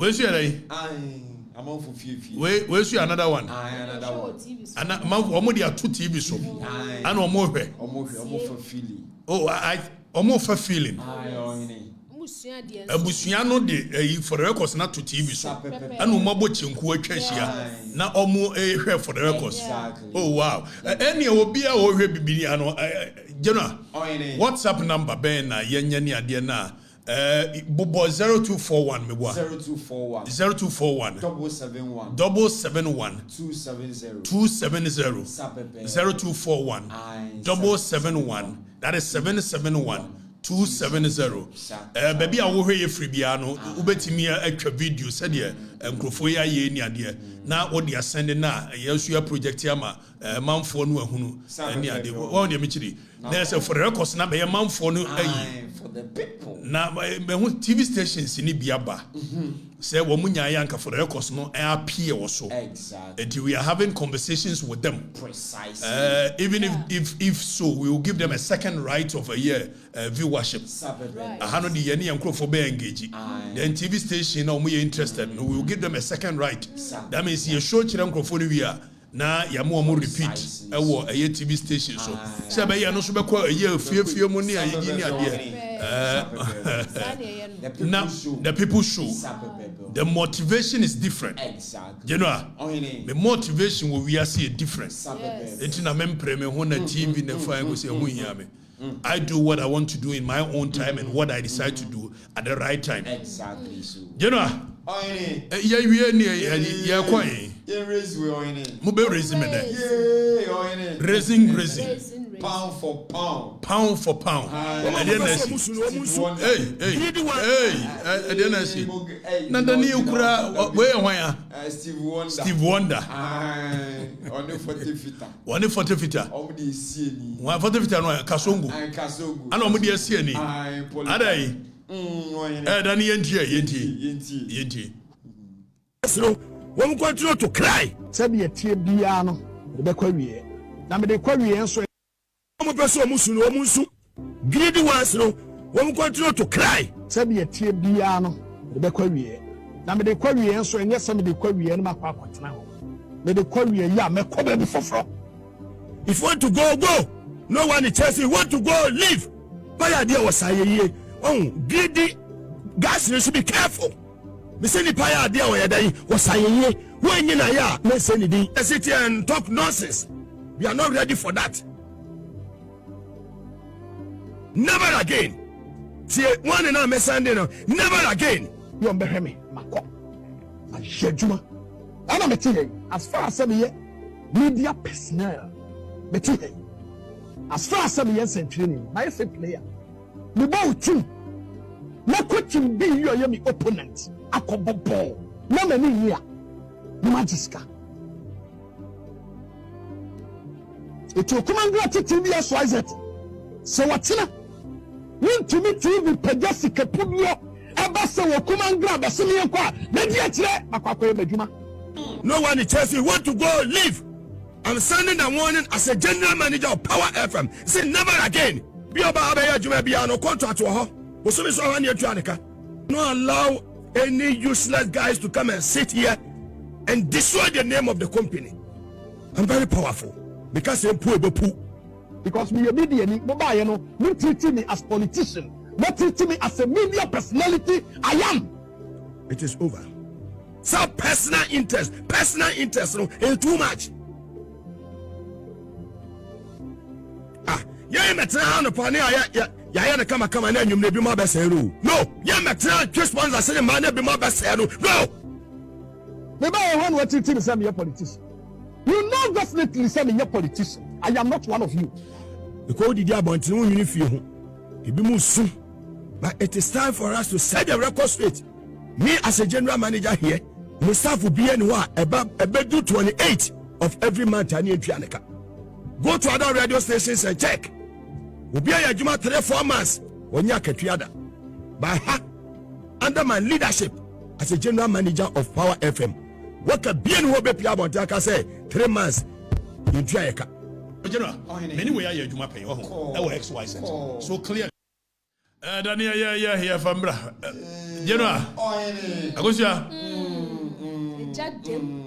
Where's your day? I'm on for few. Where's your another one? Another one. And I'm 2 TV show. And I'm more for feeling. Oh, I'm more for feeling. Abusuano de for the records not to TV so. And umabo chinku atwa na omo ehwe for the records. Oh wow. Any obi a wo hwe bibiri ano general. WhatsApp number ben na yenya ni ade na bobo 0241 mebwa 0241 771 270 0241 771 that is 771 270 baby a wo hwe free bia no ubetimi atwa video said ye nkrofo ya ye ni ade na wo dia send na yesu ya project ama manfo no ahunu ni ade wo de mechiri there's a for the records na be manfo no ayi for the people na me TV stations ni bia ba say wo munya yanka for the records no appear also exactly and we are having conversations with them precisely even if so we will give them a second right of a year viewership ahano di ye ni enkrofo be engage then TV station na we are interested we will give them a second right that means you show chira enkrofo ni we are na ya mo repeat ewo a TV station so say be ya no so be kwa a fie mu ni ayi ni ade now the people show the motivation is different exactly you know the motivation we are see different it na mempre me ho na TV na fa go say ho hia me I do what I want to do in my own time and what I decide to do at the right time exactly so you know yeah we ni ya kwa raise we on mo be raise me there raising pound for pound and then hey then I see nanda ni ukura we hwan Steve Wonder on 40 fita omdi sie ni 40 fita no kasongo ana omdi sie ni adai dani yenti so when we continue to cry said ye tie bia no be kwa wie na me de kwa wie enso mo person musu no munsu greedy ones no when we continue to cry said ye tie bia no be kwa wie na me de kwa wie enso enye se me de kwa wie no makwa akotena ho me de kwa wie ya me ko be foforo if you want to go no one is chasing you want to go leave fire there was ayeye greedy guys you should be careful. Me say ni paya ade o yedai wasayeye when you na ya me say ni din sit here and talk nonsense. We are not ready for that. Never again. See one and me Sunday no never again. You be me mako ajejuma ana me tie as far as me media personnel me tie as far as me yes training my say player me bow team na coaching be you are me opponent akobobo na mani hia magiska eto komandra TV SYZ so watina wintumi TV pagasi pudio aba se wo komandra basemi enko na dia kire akwakoye badwuma no one is chasing you want to go leave. I'm sending a warning as a general manager of Power FM say never again be oba abeya dwuma bia no contract wo ho bosomi so hwan etuaneka no allow any useless guys to come and sit here and destroy the name of the company. I'm very powerful because I'm poor. Because me media ni mobile no me treat me as politician, not treat me as a media personality. I am. It is over. So personal interest no is too much. Yeah, metra no pani ya na kama na nyum na bi ma beseru. No, ya metra sponsor say man na bi ma beseru. No. Me ba one what treat me say me a politician. You know definitely say me a politician. I am not one of you. Because the abontin won uni fie ho. Ebi mu su. But it is time for us to set the record straight. Me as a general manager here, my staff will be anywhere about 28 of every month ani etuaneka. Go to other radio stations and check. Ubi ya juma 3-4 months onya ketuada. By under my leadership as a general manager of Power FM. What can be any be pia bon taka say 3 months in Tuayeka. General, many way ya juma pay oh XYZ. So clear. Daniel, yeah, Fambra. General. Agosia.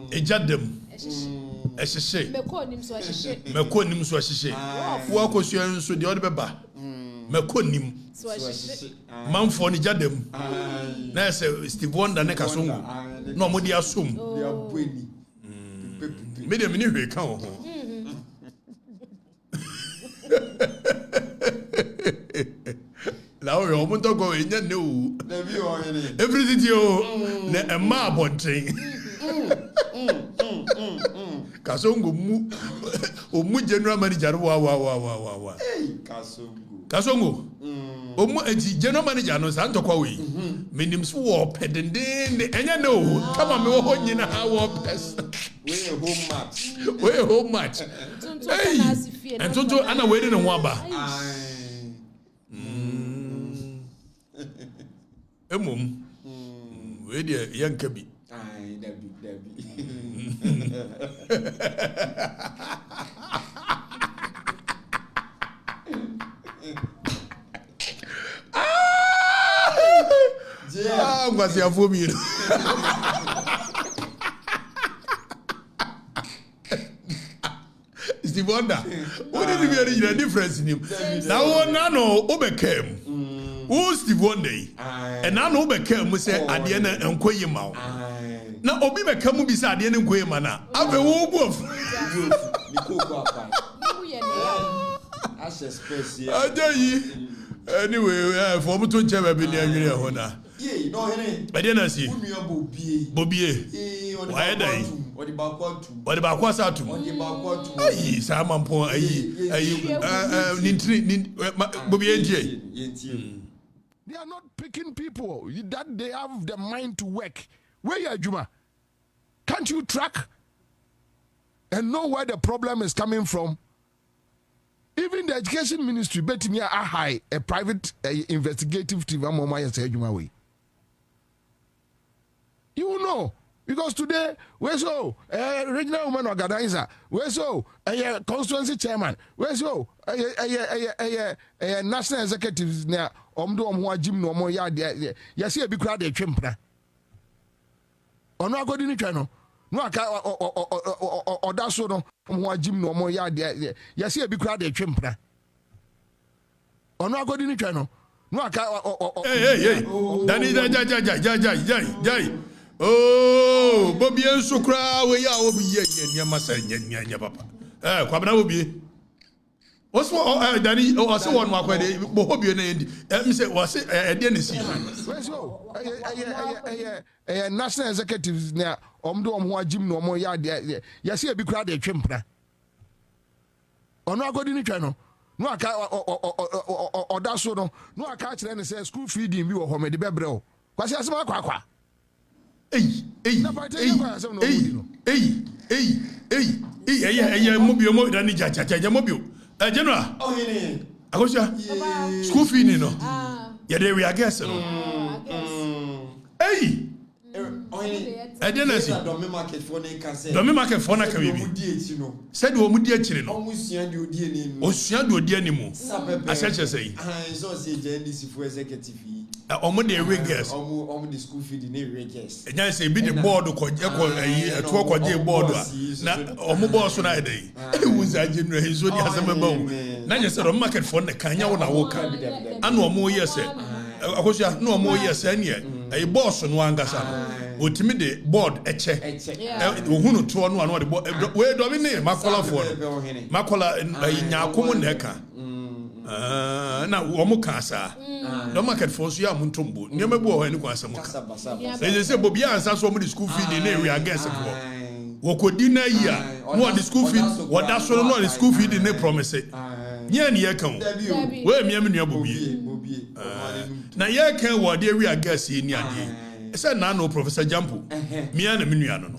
Ejadem. Eshe. Meko nim so ahye. Wo akosua nso de odebeba. Meko nim. Manfo ni jadem. Na se Steve Wonder ne kasongo. No mo di asom. Me de mini hwe kan ho. La o yo mo to go enya ne o. Everything you na ema abonten. Kasongo mu omu general manager wa. Kasongo. Omu enti general manager no san tokwa we. Menim so wo pedende enya ne o. Kama me wo ho nyina ha wo pes. We home match. Hey. And tonto ana we ne ho aba. Emom. We de yanka bi. Debbie. Ngwasi afo mi. Steve Wonder. What did you hear the difference in him? Now no obekem. Who Steve Wonder? And now no obekem say adiena enkoyi ma. Na obi be kamu bi sa de ne nkoye mana abe wo bof ajayi anyway for me to chebe bi ne anwere ho na no hene be de na si bobie why dai odi ba kwa sa tu ayi sa mampo ayi nintri bobie ntie. They are not picking people that they have the mind to work. Where you are, Juma? Can't you track and know where the problem is coming from? Even the education ministry, bet me a high, a private investigative team. You will know. Because today, we're so regional women organizer, we're so a constituency chairman, we're so a national executive now. Jim no more yard. Yes, here be crowd a chimpna. Ono agodi ni twa no aka oda so no mo Jim no mo ya de yesi e bi kra de twempra ono agodi ni twa no aka Dani jai oh bobi enso kra we ya obi ye niam sa nya papa kwabna obi Oso Dani o se won makwa de bo hobie na endi me say o se e de ne si national executives na omdo omho Jim no mo ya de yesi e bi kra de twempra ono agodi ni twa no aka oda so no aka kire ne say school feeding bi wo ho me de bebre o kwase asema kwa mobio mo Dani jaja mobio General. Agosia. School fee no. Yeah, there we are guess no. Hey. I didn't see. Domi market for na ka say. Domi market for na ka bibi. Said wo mudi akire no. Omusua de odi ani mu. Osua de odi ani mu. Aseche say. So say JNDC for executive. Omo de we guess. Omo the school fee na we guess. Enya say bi the board ko to ko je board a. Na omo boss na dey. E wuza General Henzo di asema ba wo. Na je say Domi market for na kanya wo na wo ka. Ana omo ye say. Akosia no omo ye say ne. E boss no angasa. Otimi de board eche ohunu to no ano de we do me ne makola for makola nyakom na eka na wo mo ka sa do market for so ya muntombo nyema bu o hani kwa asem ka they say bobi ansa so mo the school fee na we against for wo kodi na yi a no the school fee what that so no the school fee na promise nya ne ye kan we miam nua bobi na ye kan wo de we against ni ade Say no Professor Jampo. Me and Minuano.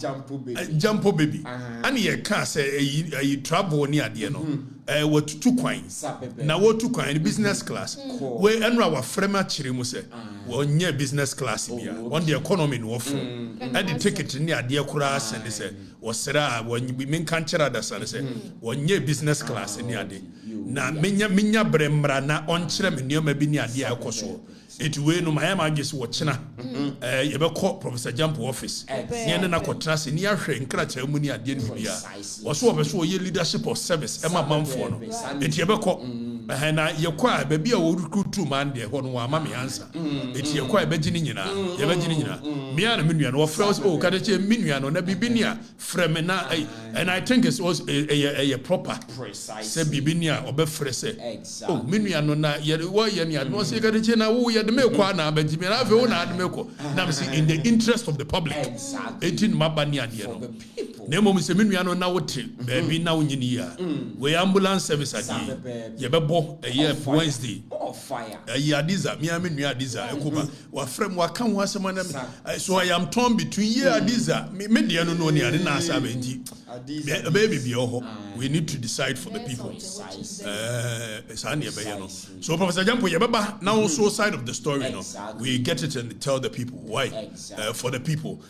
Jampo baby. And ye can say a travel near the no. What 2 coins. Now what 2 coins business class. Where Enra wa frema chirimuse. One year business class here. On the economy no offer. And the ticket near the class and they say was Sarah when we mean can't that son say 1 year business class in the day. Na minya bremra na onchire me nneoma bi ni ade akoso etuwe no mayama agese wo chena ye be call Professor Jampo office ne na kotra se ni ahwe nkracha mu ni ade no bia wo so obeso ye leadership of service e ma manfo no eti ye be call na ye kwa ba bia wo recruit man de ho no wa ma me answer eti ye kwa be gini nyina ye be gini nyina me ana me nua no wo fra o ka de che me nua no na bibi ni a fra me na and I think it was a proper precise say bibi ni a obe fra say oh me nua no na ye wo ye ni a no say ka de che na wo ye de me kwa na ba jimi na fe wo na de me ko na me say in the interest of the public eti maba ni ade no na mo say me nua no na wo te ba bi na wo nyini ya we ambulance service ade ye be Wednesday. Oh, fire. Adiza, me nua Adiza, Ekuba. Wa frem wa kan ho asema na so I am torn between ye Adiza. Me de no ni ade na asa benti. Baby bi ho. We need to decide for the people. So Professor Jampo ye baba now also side of the story no. We get it and tell the people why. For the people.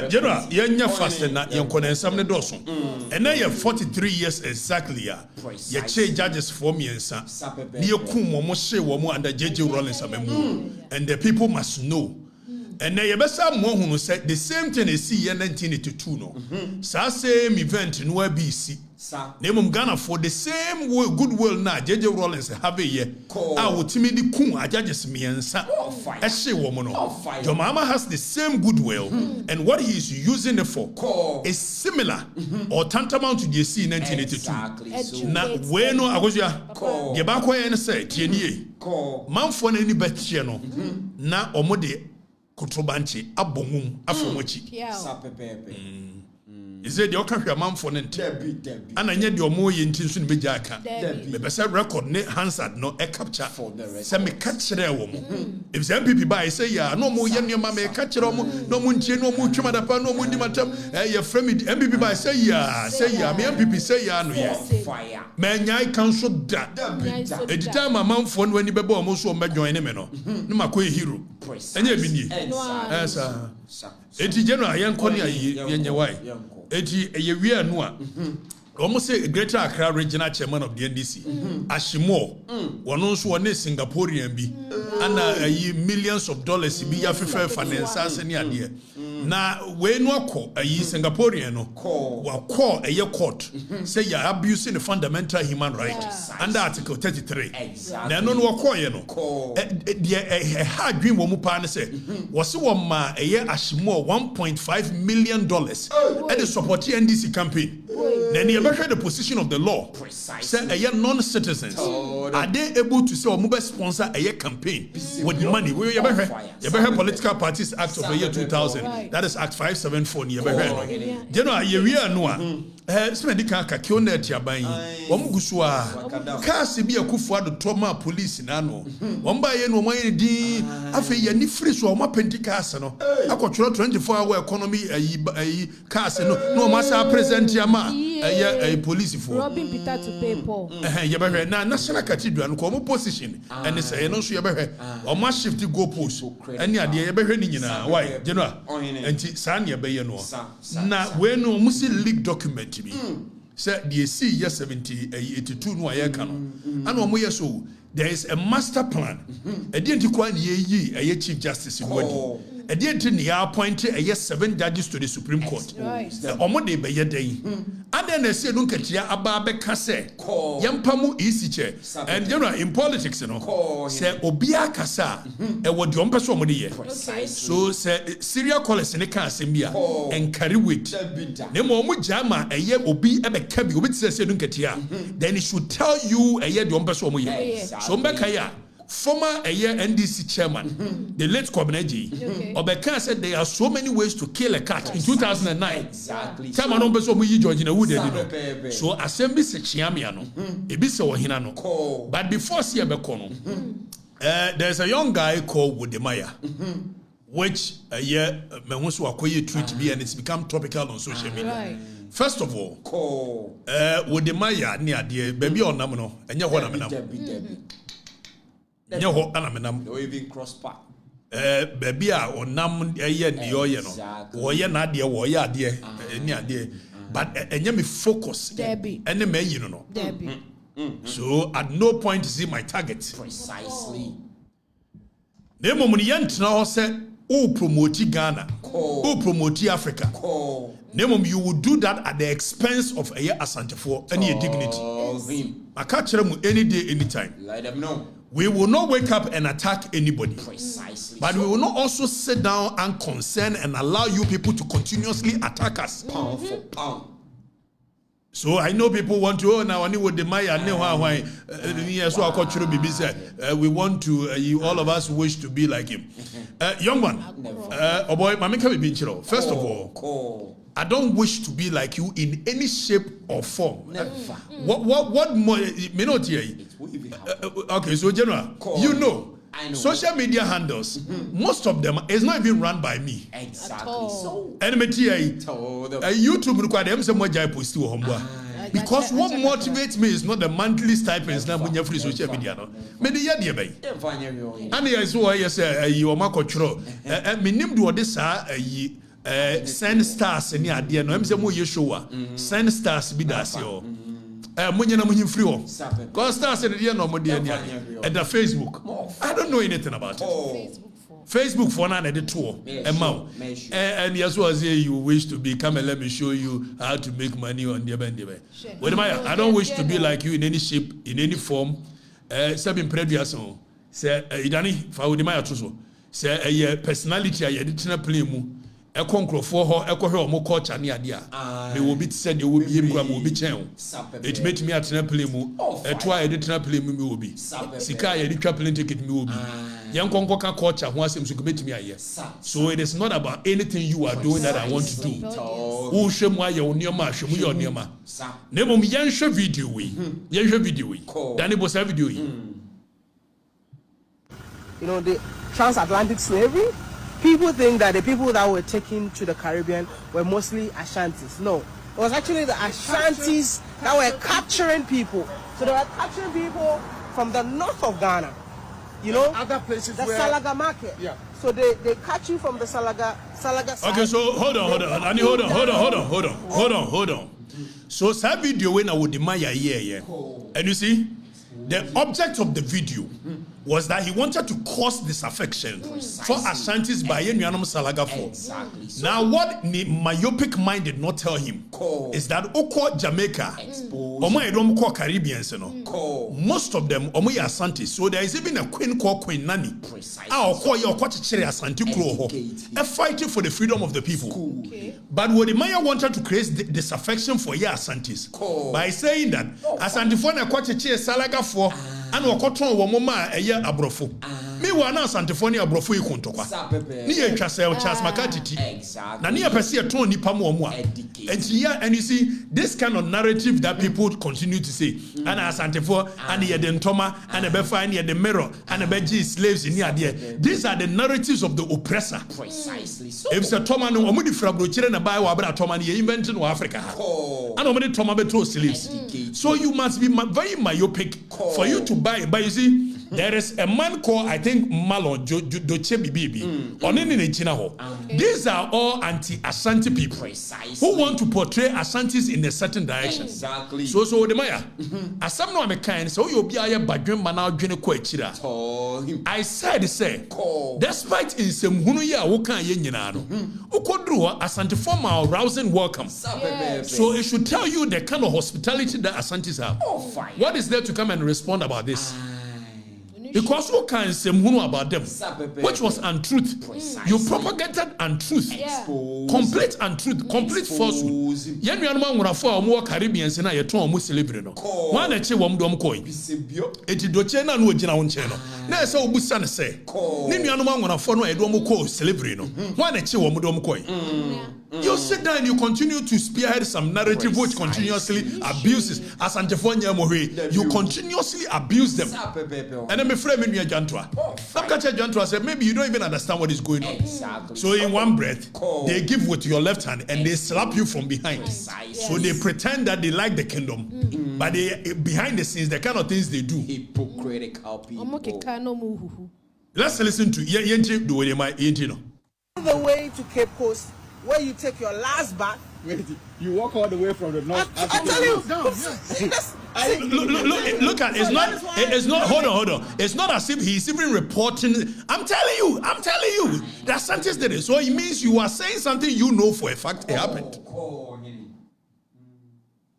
General, ye nya fast na ye kona ensam ne doso. And now you 43 years exactly ya. Ye che judges for me ensa. Ni yokum wo mo hye wo mo under JJ Rollins amemu. And the people must know. And then you better more who said the same thing they see in 1982 no. Sa same event in WBC. Name Ghana for the same goodwill now. JJ Rollins have a year. I will timidly kun a judges me and sa. Eshe woman. Your mama has the same goodwill, and what he is using it for is similar or tantamount to the C in 1982. Now, when no Agosia, the back way and say, Tienie, man for any bet no. Na omode Kotrobanchi, Abomum, Afomochi. Is it your country a man for Nent? And I need your more intention be jacka. The best record, ne Hansard, no a capture for the rest. Send me catch their woman. If some people buy, say, yeah, no more young mamma, catch no munchi, no much madapa, no mundi matam, your friend, MPP by say, yeah, me MPP say, yeah, no, fire. Man, I counsel that. At the time, a month for when you be born, most of my join him, no, my queer hero. And you be as a general, young Konya, your wife. Eti eyewie anu almost say Greater Accra Regional Chairman of the NDC Ashimo wono nso wone Singaporean bi ana millions of dollars bi ya fefe finance ne ade na we no akọ Singaporean no wa call court say you are abusing the fundamental human right under Article 33 na no akọ ye no de ha dream wo mu pa ne say wo se wo ma Ashimo $1.5 million at the support NDC campaign. Then you ever heard the position of the law? Say non-citizens are they able to say or mobile sponsor a campaign with money? We ever heard Political Parties Act of the year 2000? That is Act 574. You ever heard? You know, you know. Spend the car Kakione Tiabai. Wamuguswa. Kasi bi akufu ado trauma police nano. Wamba ye no mwe di. Afe ye ni free so ma pentikasa no. Akotro 24-hour economy cars no masa present yama. A police for robbing Peter to pay Paul. Yabe na National Cathedral no ko position. And say no so yabe o ma shift go post. Ani ade yabe ni nyina. Why? General. Enti san yabe ye no. Na we no musi leak document. Say the C year 82 no ayeka no and omo yeso there is a master plan e dey ntikwa na ye chief justice in Wode e dey nti na appoint 7 judges to the Supreme Court omo dey be ye den and then say no nkatia aba be ka say yempamu isi che and you know in politics you know say obia kasa e wodi ompe so omo dey ye so say serial callers ne kan asem bia and carry weight na mo omo jama eye obi e be ka bi obi tse say no nkatia then it should tell you eye de ompe so omo ye so mbeka ya former NDC chairman, the late Kobeneji, Obeka said there are so many ways to kill a cat in 2009. Exactly. Time I don't so we George in a wood. So assembly sechiamiano, ebisa wahinano. But before Siabekono, there's a young guy called Wode. which me who so akoye tweet be and it's become topical on social media. Right. First of all, Wode Maya ni ade baby onam no enye ho na menam. Enye ho na menam. No even cross path. Baby a onam eye ni oye no. Wo ye na ade wo ye ade ni ade. But enye me focus. Ene me yi no. So at no point is it my target. Precisely. Nemo mun yentra ho se o promote Ghana. O promote Africa. Nemo you would do that at the expense of a Asantefo any dignity. I catch them any day, anytime. Let them know. We will not wake up and attack anybody. Precisely. But we will not also sit down and concern and allow you people to continuously attack us. Pound for pound. So I know people want to now I with the Maya we want to all of us wish to be like him. Young one, oh boy, first of all, I don't wish to be like you in any shape or form. Never. What more may not hear? Okay, so General, you know. Social media handles, most of them is not even run by me. Exactly. So. And YouTube require them some more jai post to homeboy. Because what motivates me is not the monthly stipends now when you're free social media. No, maybe you're dear bay. And I saw I say you are Marco Chro. Me name do this send stars and yeah, dear. No, I'm saying more you show. Send stars be das yo. Munye na munye free o. Cause stars and the no more dear and the Facebook. I don't know anything about it. Facebook for now the tour and yes was here you wish to be come and let me show you how to make money on the band. I don't wish to be like you in any shape, in any form. Sabin previous on say idani fa Wode Maya to so say a personality I didn't play mu e konkro for ho e kohwe omo culture ne ade a me will be said you will be able to be chen it made me at na play mu e to I didn't play mu me will be sika I did plane ticket me will be yan konko ka culture ho asem so bet me aye so it is not about anything you are doing that I want to do who shemu aye onioma hwemu ye onioma na mom yan hwe video we yan hwe video we dani bo sa video yi you know the transatlantic slavery. People think that the people that were taken to the Caribbean were mostly Ashantis. No, it was actually the Ashantis that were capturing people. So they were capturing people from the north of Ghana. You know, other places the Salaga market. Yeah. So they catch you from the Salaga side. Okay, so hold on. So that video when I would demand yeah. And you see, the object of the video was that he wanted to cause disaffection for Ashantis by Yenuanum Salaga for. Exactly. Now, what the myopic mind did not tell him is that Oko Jamaica, Omo Edom call Caribbeans, most of them Omo Ashantis. So there is even a queen called Queen Nani. Our call your Ashanti Kro, a fighting for the freedom of the people. But Wode Maya wanted to create disaffection for Ashantis by saying that Asantifona Kwachichi Salaga for. And Okotron Womoma a year abrofo. Me wana Santifonia abrofo ikontokwa. Ni ye twasel Charles Makatiti. Na ni apese ton nipa mo omo a. And you see this kind of narrative that people continue to say. And Santifo and ye den toma and be fine ye the mirror and be G slaves in here. These are the narratives of the oppressor. Precisely. So if the toma no omudi frabro chire na bai wa bra toma ni invented in Africa. And omudi toma beto slaves. So you must be very myopic for you to buy. But you see, there is a man called, I think, Malon Doche Bibi. These are all anti-Ashanti people who want to portray Ashantis in a certain direction. Exactly. So Wode Maya, as some no me kind, so you'll be a badwin mana dwene ko achira. I said, say, despite in some hunuya wokan ye nyina no, ukodru Ashanti form our rousing welcome. So it should tell you the kind of hospitality that Ashantis have. What is there to come and respond about this? Because who can say about them, which was untruth. You propagated untruth, complete untruth, complete falsehood. Yen yanuma ngura for more Caribbeans na yeton omo celebrate no. One eche wom dom koi. Eti doche na no ogina wonche no. Na ese obusa ne se. Ni nuanuma ngura for no edom ko celebrate no. One eche wom dom koi. You sit down and you continue to spearhead some narrative which continuously abuses. As Antifonia Mohe, you continuously abuse them. And then my friend me Jantua. Some catch Jantua said maybe you don't even understand what is going on. Exactly. So in one breath, they give with your left hand and they slap you from behind. So they pretend that they like the kingdom, but they behind the scenes, the kind of things they do. Hypocritical people. Let's listen to Yenti do Yenti. The way to Cape Coast, where you take your last bath. Wait, you walk all the way from the north. I'm telling you. Look at it's not hold on. It's not as if he's even reporting. I'm telling you. That Sanchez did it. So it means you are saying something you know for a fact it happened.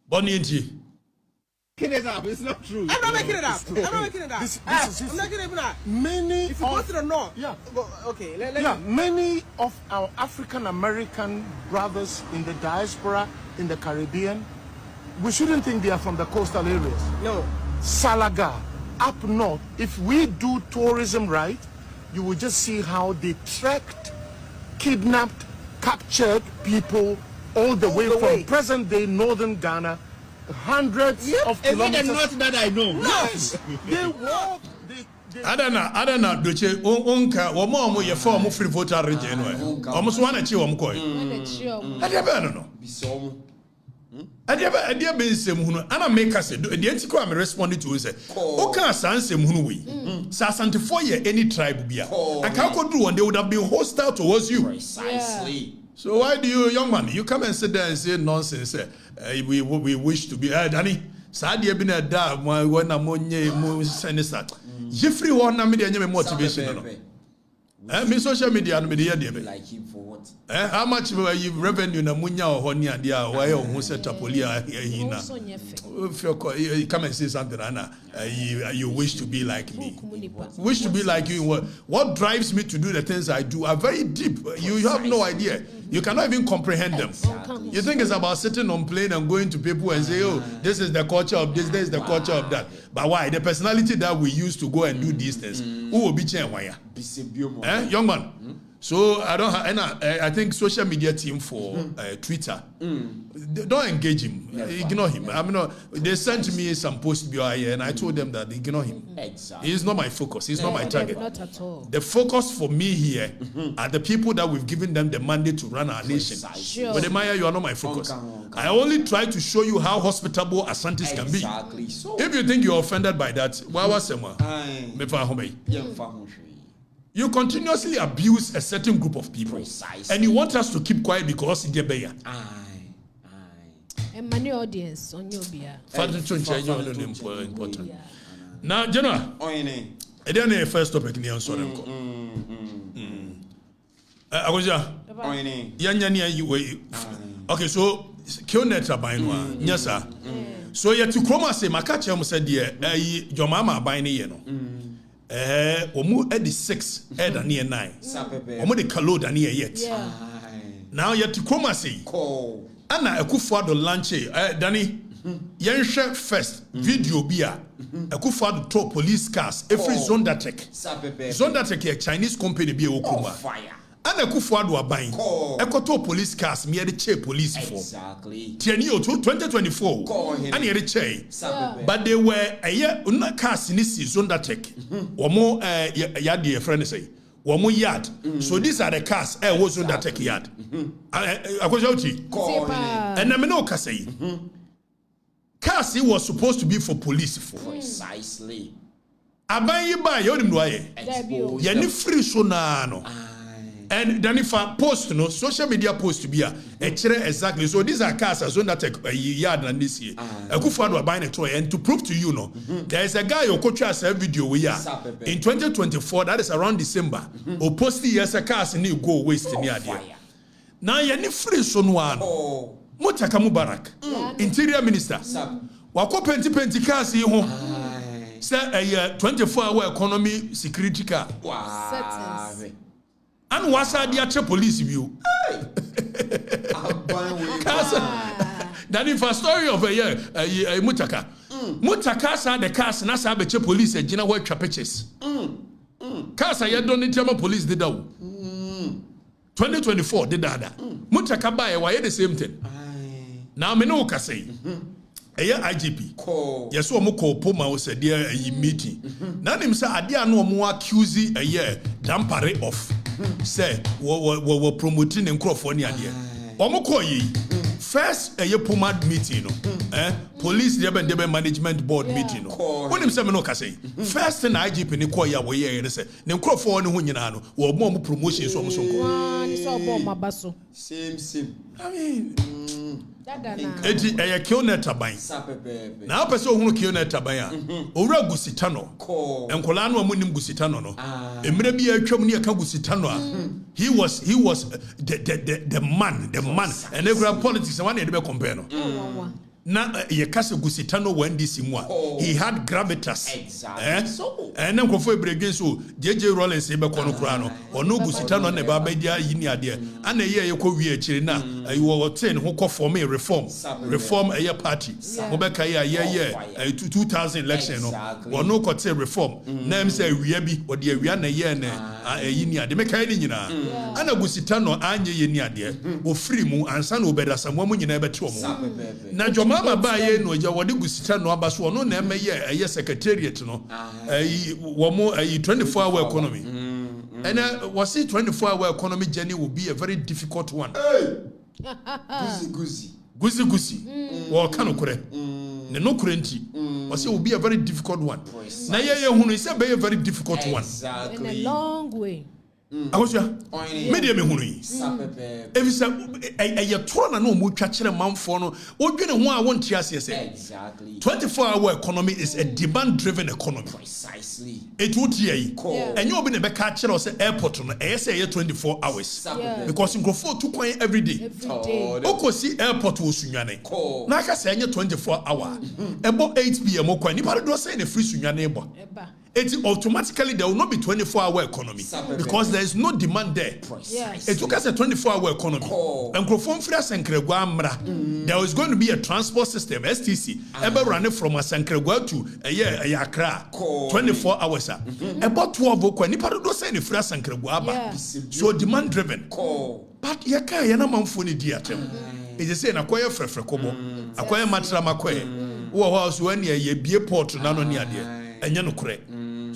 Bonnie It up. It's not true. I'm not making it up. I'm not making it up. I'm not making it up. Many if you go to the north, many of our African American brothers in the diaspora in the Caribbean, we shouldn't think they are from the coastal areas. No. Salaga, up north. If we do tourism right, you will just see how they tracked, kidnapped, captured people all the way from present-day northern Ghana. Hundreds of kilometers. Not that I know. Yes, they walk. I don't know. Doche onka womo ye for mo free voter region no. Omo so wana chi wom koy. I don't know. Bisom. I be nsem hunu. Ana make us the entiko am responding to say. Oka san nsem hunu we. Sa Asantefo ye any tribe bia. Aka ko do one they would have been hostile towards you. Precisely. Yeah. So why do you, young man, you come and sit there and say nonsense? We wish to be Danny. Sadi been a da when I'm on ye senator. Jeffrey one na media motivation. Me social media and media like him for what? How much you revenue na munya or honia dia why who set up polia hina. If you come and say something, Anna, you wish to be like me. Wish to be like you. What drives me to do the things I do are very deep. You have no idea. You cannot even comprehend them. You think it's about sitting on plane and going to people and say, oh, this is the culture of this is the culture of that. But why? The personality that we use to go and do these things. Who will be changed? Young man. So I don't have, and I think social media team for Twitter, don't engage him, ignore him. I mean, they sent me some post here, and I told them that ignore him. Exactly. He's not my focus. He's not my target. Not at all. The focus for me here are the people that we've given them the mandate to run our nation. Sure. But Maya, you are not my focus. I only try to show you how hospitable Asantis can be. Exactly. So if you think you're offended by that, you continuously abuse a certain group of people. Precisely. And you want us to keep quiet because it's there. And many audience on your beer. Important. Now, General, then the first topic near so okay, so Kioneta Bainwa, yes, sir. So yet to Chroma say, Makacha said, your mama buying no. Omu edi 6 eda near 9. Omu de kalo da near yet. Now yet to Chroma say, Anna Akufo-Addo lunch Danny Yenshe first video bia Akufo-Addo to police cars every Zondatech. Zondatech a Chinese company be Okuma. Anna Akufo-Addo abain ekoto police cars me the che police for. Exactly. Tianio 2024 and ye che. But they were a year cars in this Zondatech. Omo yard your friend say. Womo yard. So these are the cars was Zondatech yard. And I know Kasei. Cars was supposed to be for police for. Precisely. Abayi ba yodim doye. Yani free so na no. And then if I post no social media post to be exactly. So these are cars as on that yard and this year. Akufo-Addo buying a toy and to prove to you no, there is a guy who coach us a video we are in 2024. That is around December. Or post the yes a cars and you go waste in the idea. Now yani free so no one. Mutaka Mubarak, Interior Minister. Wako penti cars you home. Say a 24-hour economy security car. Settings. And what's the police view? That if a story of a year, Mutaka. Mutaka said the cars and I the police and Gina work trapeches. Cars I don't need police did that. 2024 did that. Mutaka bae why the same thing. Now me no ka say. Eya IGP. Yes, we call Poma was a dear meeting. Now him say adia no more accuse a year dampare off. Say we promoting in Crawford near there. Omo call ye. First a Poma meeting police debe management board meeting no. When him say me no ka say. First in IGP ni call ya we here say. Ne Crawford no ho nyina no. We mo promotion so mo so ko. Ni so bo mabaso. Same. I mean Eti eye kiona taban. Na opese ohunu kiona taban a. Owura gusita no. Enkola no amunim gusita no no. Emre bi atwam ne aka gusita no a. He was the man. And every politics one dey be compare no. Na ye kase gusita no when this mu a. He had gravitas. Exactly. And then kofo ebregen so JJ Rollins e be kono kura no. Ono gusita no na ba ba dia yini ade. Ana ye ko wie akire na you were 10 who call for me reform a party obeka ye 2000 election no ono ko te reform na em say wia bi ode awia na ye na yini ade meka ye nyina ana gusita no anye ye ni ade o free mu ansa na obeda samwa mu nyina beti omo na jomama ba ye no ja wode gusita no abaso ono na em ye secretariat no wo mo 24-hour economy and was it 24-hour economy journey will be a very difficult one. Guzi. Well, can okure. No kurenti. Was it will be a very difficult one. Na ye hunu is a very difficult one. In a long way. Awosha. Media me hunu yi. If say e toro na no mu twa kire manfo no, odwene ho a won tiase say. Exactly. 24-hour economy is a demand driven economy. Precisely. It would ye. And you be the back catcher or say airport no say 24 hours. Because in go for 2 coin every day. Oko see airport wo sunyane. Na ka say 24 hour. About 8 p.m. okwa ni pa do say na free sunyane ebo. It automatically there will not be 24-hour economy because there is no demand there. It took us a 24-hour economy. And there is going to be a transport system, STC, ever running from a Sankregua to Accra, 24 hours. About 12 o'clock, you say any free Sankregua, so demand driven. But yaka yana manfoni diatem. It is saying acquire frefrekobo, acquire matramaque. Who was when ye be a port to nano near there, and yanukre.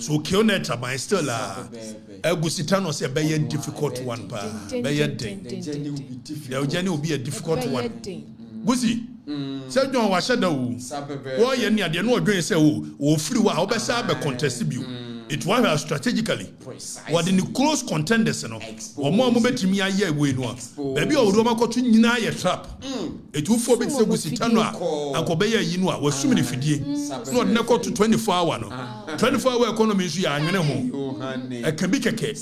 So Kioneta by still Gusitano say be a difficult one pa. Be a thing. The journey will be a difficult one. Gusi. Say John Washada. Why ye near the no doing say o free wa obesa be contest you. It was strategically. What in the close contenders no. Or more betimi aye we no. Baby o do makoto nyina ye trap. It will for be say Gusitano and Kobeya yinwa was swimming fidie. No na ko to 24-hour no. 24-hour economy is ya anwene ho. E kan bi keke.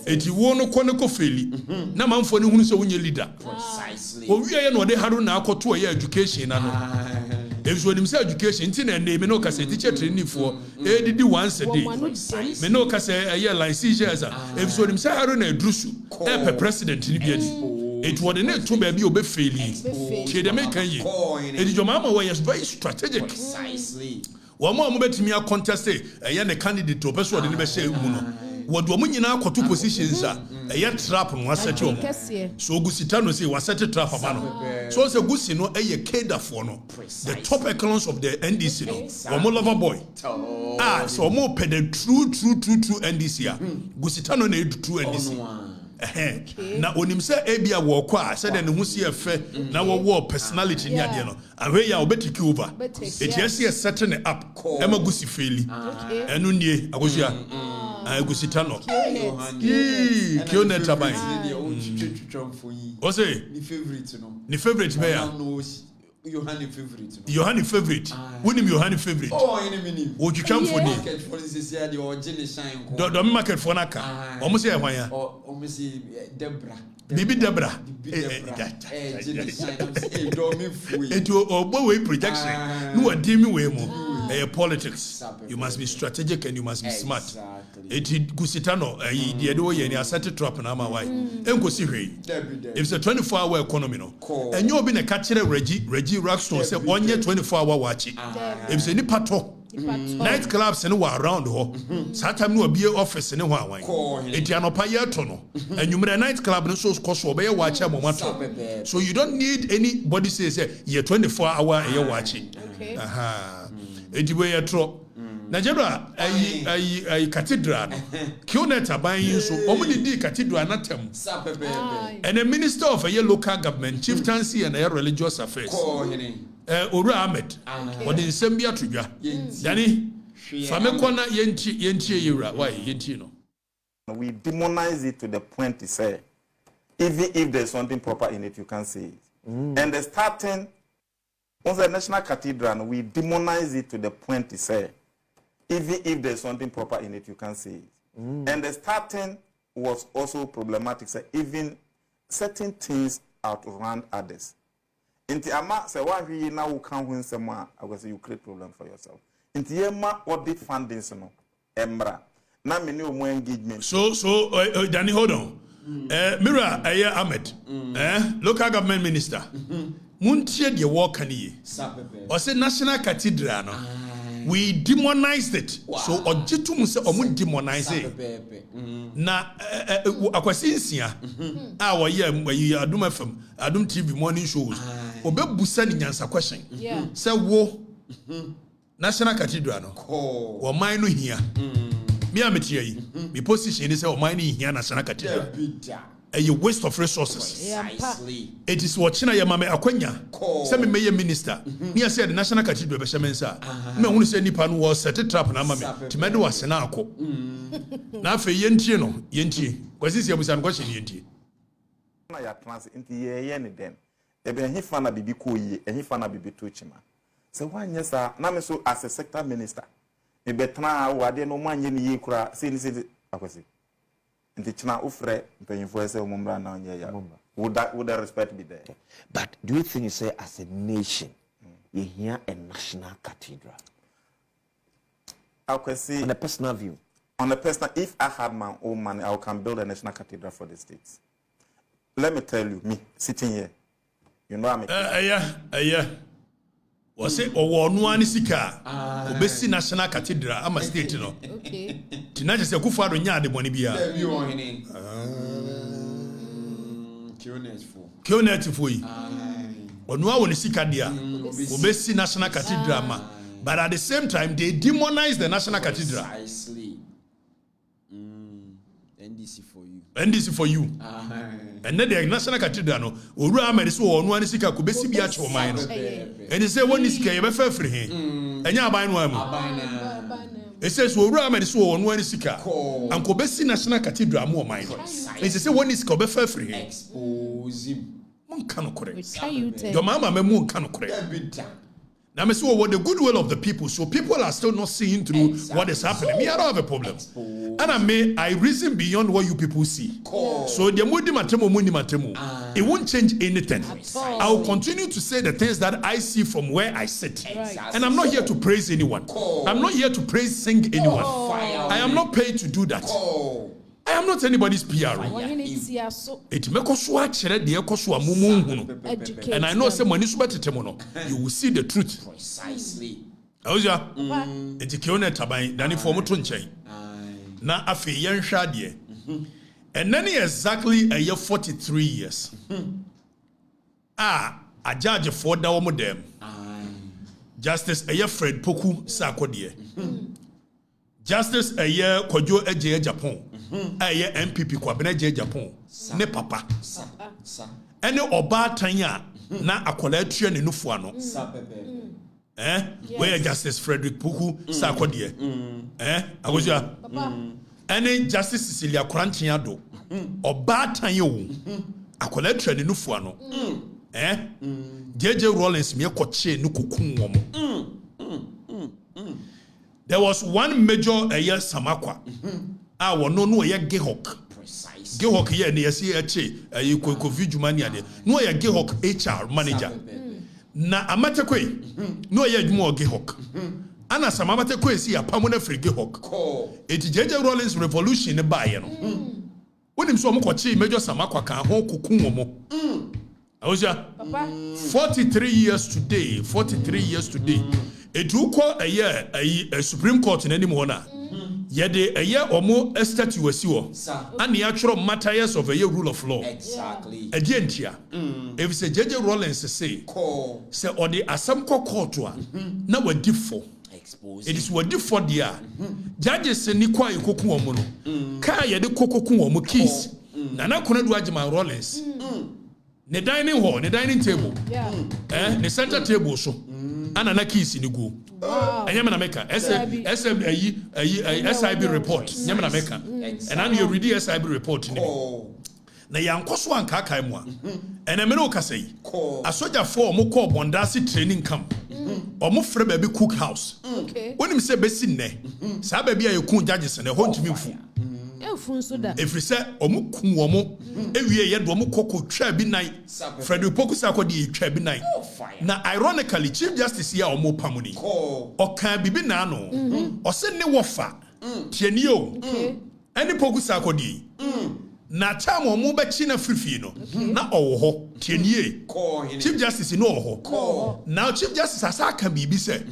Eti wo no ko feli. Na manfo ne hunu se wonye leader. Precisely. O wiye no de haro na akoto ye education na no. If you want education, tinna name me no ka say teacher training for did once a day. Me no ka say a year like 6 years. If you want haro na edrusu, e president ni biadi. It was the to baby obe failing. She the make ye. It is your mama was very strategic. Precisely. One more moment me a contest a candidate to person the be say mu no. What woman nyina akoto positions a trap no asset you. So Gusita no say was set trap amano. So say Gusi no Keda for no. The top echelons of the NDC no. One lover boy. So more pe the true NDC a. Gusita no na true NDC. Na onim say ebia wo kwa say den hu si efe na wo personality ni ade no ahwe ya obetiki over it yes a setting up ema Gusi feli enu nie agosia Gusita no Kioneta ban o say ni favorite be ya Yohani favorite. Yohani favorite. Unim Yohani favorite. Oh, enemy. O twam for ni. Market for this year the original shine. Do market for naka. Omo say ehwan ya. Omo say Debra. Bibi Debra. Do me free. Into obo we projection. No adimi we mo. Politics. You must be strategic and you must be smart. It Gusita no the do ye ni asset trap na ma why. Enko si hwe. It's a 24-hour economy no. And you be na ka kire Reggie Rackstone say onye 24-hour watch. If say ni pato night clubs ne were around ho satam no be office ne ho awan enti anopa ye to no anwumre night club no so koso obeye wache momato so you don't need anybody say ye 24 hour ye wache aha enti we ye tro Nigeria a cathedral Kionet abayin so omudi cathedral natem and a minister of a local government chieftaincy and a religious affairs Oru Ahmed what in Sembia tribia Danny Famekona yenti yira why yenti no we demonize it to the point to say even if there's something proper in it you can't say it and the starting on the national cathedral we demonize it to the point to say even if there's something proper in it, you can't say it. And the starting was also problematic. So even certain things outrun others. Inti ama say why we now can win someone, I will say you create problem for yourself. Inti ema audit fundings no emra. Na me no more engagement. So Danny, hold on. Mira Ahmed, local government minister. Muntie de walk ani. Or say national cathedral no. We demonized it. So ojitum se omu demonize it. Na akwasinsia wa ye Adum FM, Adum TV morning shows. Obebusa ni nyansa question. Say wo National Cathedral no. Wo man no hia. Me ametie yi. Me position is say wo man no hia National Cathedral. A waste of resources. It is what China Yamame Akwenya. Some mayor minister. Near said the National Cathedral Beshamansa. Me only say Nipan was set a trap and Amame. Timedo was Senako. Now for Yentino, Yenti. Was this your question, Yenti? I transit into ye then. Eben he fana bibi koyi, and he fana bibi tuchima. So why yes, sir? Namiso as a sector minister. Me betra wade no man ye kura, say, Akwasi. And the China ufre paying for say mumbra na ya. Would the respect be there? But do you think you say as a nation you hear a national cathedral? I can see on a personal view. On a personal, if I had my own money, I can build a national cathedral for the states. Let me tell you, me sitting here, you know I'm yeah. Was it or one sika? Obesi National Cathedral, I'm a state, you know. Okay. Tonight is a good father, the money be Kionet for you. Or no one is sika dia. Obesi National Cathedral, but at the same time, they demonize the National Cathedral. NDC for you. And then the National Cathedral no Oru Ahmed so onu ani sika ko besi bia che o man no. And he say one is sika ye be fa free he. Enya aban no am. He says Oru Ahmed so onu ani sika. An ko besi National Cathedral mo o man no. He say one is sika be fa free he. Expose him. Mon kan okore. Your mama me mon kan okore. Now, I say, what the goodwill of the people. So people are still not seeing through what is happening. Me, I don't have a problem. And I reason beyond what you people see. So the mundi matemo, it won't change anything. I will continue to say the things that I see from where I sit. And I'm not here to praise anyone. I'm not here to sing anyone. I am not paid to do that. I am not anybody's PR. It make us watch and I know some money you will see the truth. Precisely. Oja, it's a Kione Tabai, Danny for Mutunche. Na afe yen shadie. And then exactly a year 43 years. A judge for da womo dem. Justice a year Fred Poku Sakodie. Justice a year Kojo Eje Japan. A year MPP Kwabene Eje Japan. Ne papa. Ene oba tanya na akola tue ne nufu ano. Where Justice Frederick Puku Sakodie. Agoja. Ene Justice Cecilia Krantiado. Oba tanya wo. Akola tue ne nufu ano. JJ Rollins me koche no kokun wo mo. There was one major Samakwa. No ye Gehok. Gehok ye ne yesi eche COVID jumani ade. No ye Gehok HR manager. Na amatekwe no ye adwuma Gehok. Ana samatekwe si apamona free Gehok. It JJ Rollins revolution ne ba ye no. Wonim so omkoche major Samakwa kan ho kokun wo mo. 43 years today. Etu ko a Supreme Court in any mona. Yede a year or more a statue was you. And the actual matters of a year rule of law. Exactly. A gentia. If it's a J.J. Rollins say, say, or the Assam court one. Now we're different. It is what different dear. Judges and Nikwa Kokuomono. Kaya de Kokokuomo keys. Nana couldn't watch my Rollins. The dining hall, the dining table. The center table so. And an keys in the go. And Yamana Mecca, SIB report, Yamana Mecca. And I'm your ready SIB report. Na yankoswa nkaka mu a ene me no kasai a soldier for mo call bondasi training camp omo frɛ baby cook house wonim sɛ besi nne saa baby a yekun judges ne ho ntimi fu efun so da efri sɛ omo kun omo ewie ye do omo kokko twa bi nan Frederick Pokusa akodi twa bi nan na ironically chief justice here omo pamuni okan bibi na no ɔse ne wofa tieni o any Pokusa akodi na time omo be chi na frifie no na owo ho tienie chief justice no oho now chief justice asaka bibi say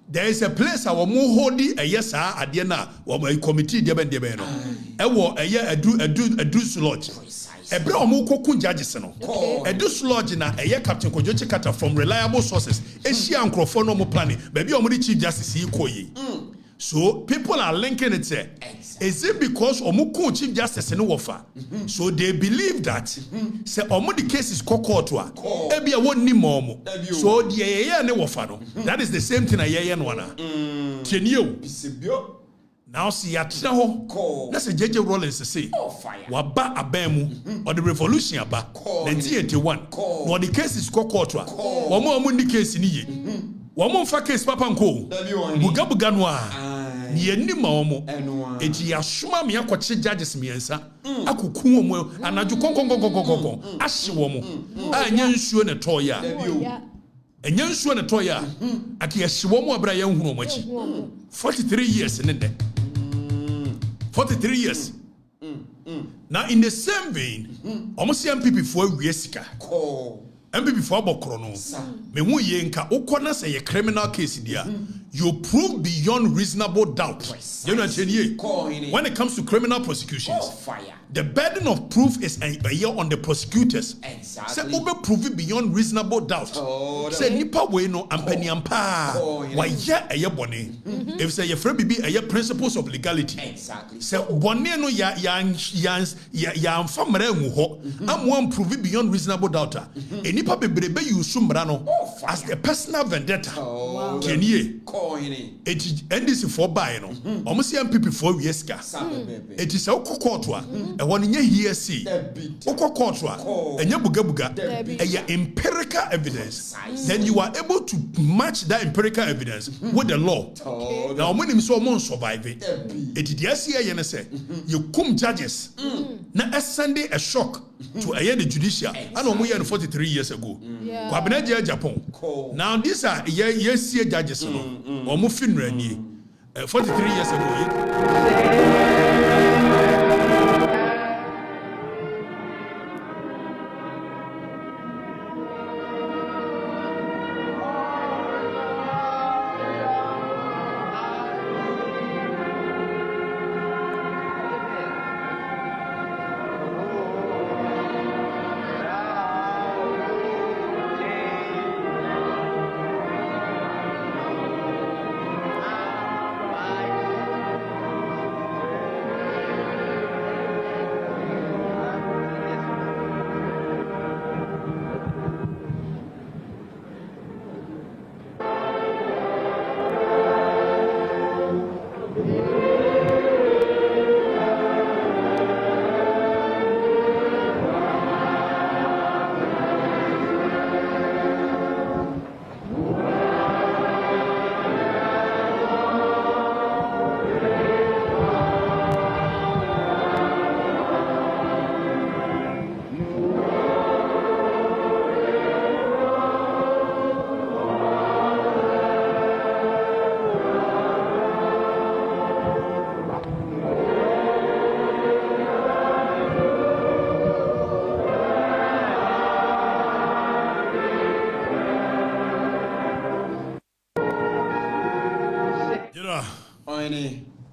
there is a place our mo hodi yes ade na a committee de ben no e wo adu lodge ebre omo kokun judges no adu lodge na Captain Kojo Chikata from reliable sources ehia nkrofo no mo planning baby omo the chief justice yi koyi so people are linking it say is it because omo chief justice no wofa so they believe that say omo the case is court wa e bia wonni momo so the ye ne wofa no that is the same thing ye no na tienio now see atra ho na say JJ Rollins say wa ba abamu or the revolution aba 1981 no the case is court wa omo the case ni ye womo fa case papa nko buga no a ni enima omo eti asoma me akɔkye judges miensa akokun omo anadwo konkon ahye womo anya nsuo ne toya enya nsuo ne toya ake ahye womo abra ya nhunu omo achi 43 years ne de 43 years now in the same vein omo see MPP for awie sika MPP for abokro no me hu ye nka ukona say a criminal case dia you prove beyond reasonable doubt you know when it comes to criminal prosecutions the burden of proof is a year on the prosecutors say ube prove beyond reasonable doubt say nipa we no ampani ampa why ya eye bone if say your friend bibi eye principles of legality say bone no ya amfa mra nwu ho am prove beyond reasonable doubt nipa bebrebe you sumra no as the personal vendetta kenie NDC for buy no almost MPP for yeska it is a court wa e won nye here see court wa enye buga empirical evidence then you are able to match that empirical evidence with the law now when him so mon survive it the SCA you say you come judges na send a shock to the judicial and we here 43 years ago kwabena je Japan now these are yes judges no omo finra ni 43 years ago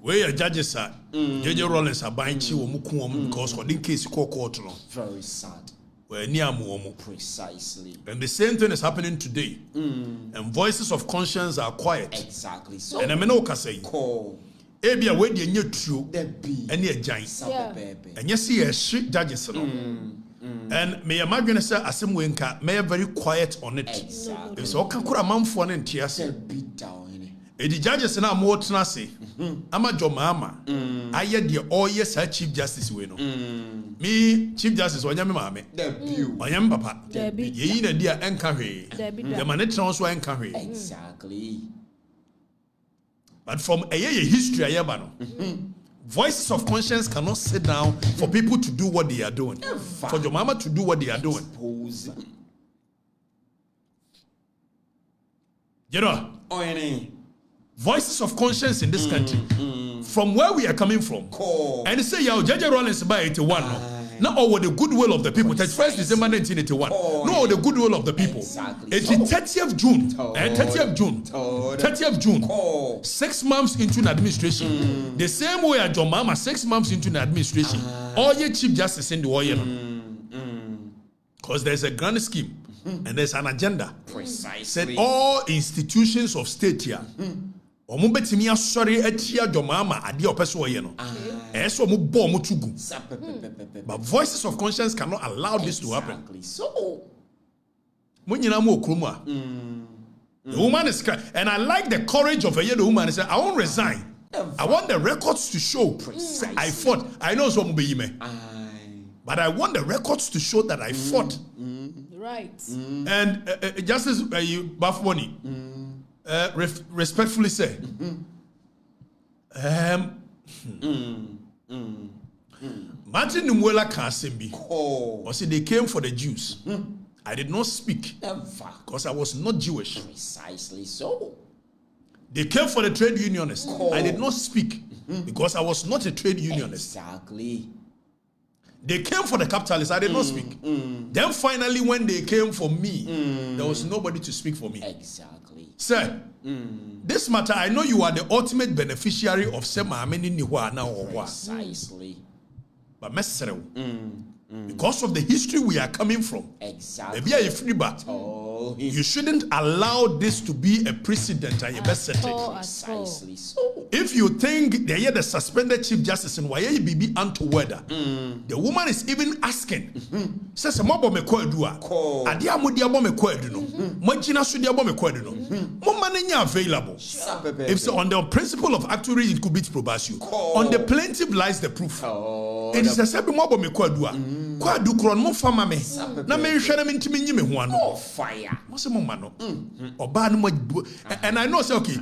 Where your judges are, JJ Rollins are buying chi womukum because for the case court no. Very sad. Where near muomo. Precisely. And the same thing is happening today. And voices of conscience are quiet. Exactly. So and I mean, okay, say. Call. Ebia where the new true and near giant. And you see a street judges no. And may imagine say asem wenka may very quiet on it. Exactly. If so can kura manfo ne ntiase. Beat down. The judges na mo tena se. Ama jomama. Aye de all yes chief justice we no. Me chief justice wanya me maame. Wanya me papa. Ye na dia enka hwe. The man tena so enka hwe. Exactly. But from a history ayeba no. Voices of conscience cannot sit down for people to do what they are doing. For your mama to do what they are doing. You know, voices of conscience in this country, from where we are coming from, and say, "Yo, JJ Rollins by 81." No, or the goodwill of the people. 31st December 1981. No, the goodwill of the people. It's 30th June. 30th June. 6 months into an administration. The same way as your mama, 6 months into an administration. All your chief justice in the war. Because there's a grand scheme and there's an agenda. Precisely. Said all institutions of state here. Omo betimi asori atia jomama ade opeso ye no eso mo bo mo tugu. But voices of conscience cannot allow this to happen. So munyina mo okromu a the woman is crying, and I like the courage of the woman. Say I won't resign. I want the records to show I fought. I know so mo be me, but I want the records to show that I fought. Right. And Justice Bafwani respectfully say, Martin Numwela Kasimbi, or say they came for the Jews. I did not speak because I was not Jewish. Precisely so. They came for the trade unionists. I did not speak because I was not a trade unionist. Exactly. They came for the capitalists. I did not speak. Then finally, when they came for me, there was nobody to speak for me. Exactly. Sir, this matter, I know you are the ultimate beneficiary of Sema Ameni Niwa now or what. Precisely. But because of the history we are coming from, exactly. You shouldn't allow this to be a precedent and precisely so. If you think they are the suspended chief justice in Waye Bibi Antoweda, the woman is even asking, says, Mobo me kwadua, Adia Mudiabo me kwaduno, Majina Sudiabo me kwaduno, Momanenya available. If so, on the principle of actuary, it could be to probation. On the plaintiff lies the proof. It is a sebi Mobo me kwadua, Kwadu Kron mo fama me, na me shana me ntimi nyime ho ano. Fire. And I know, say, okay,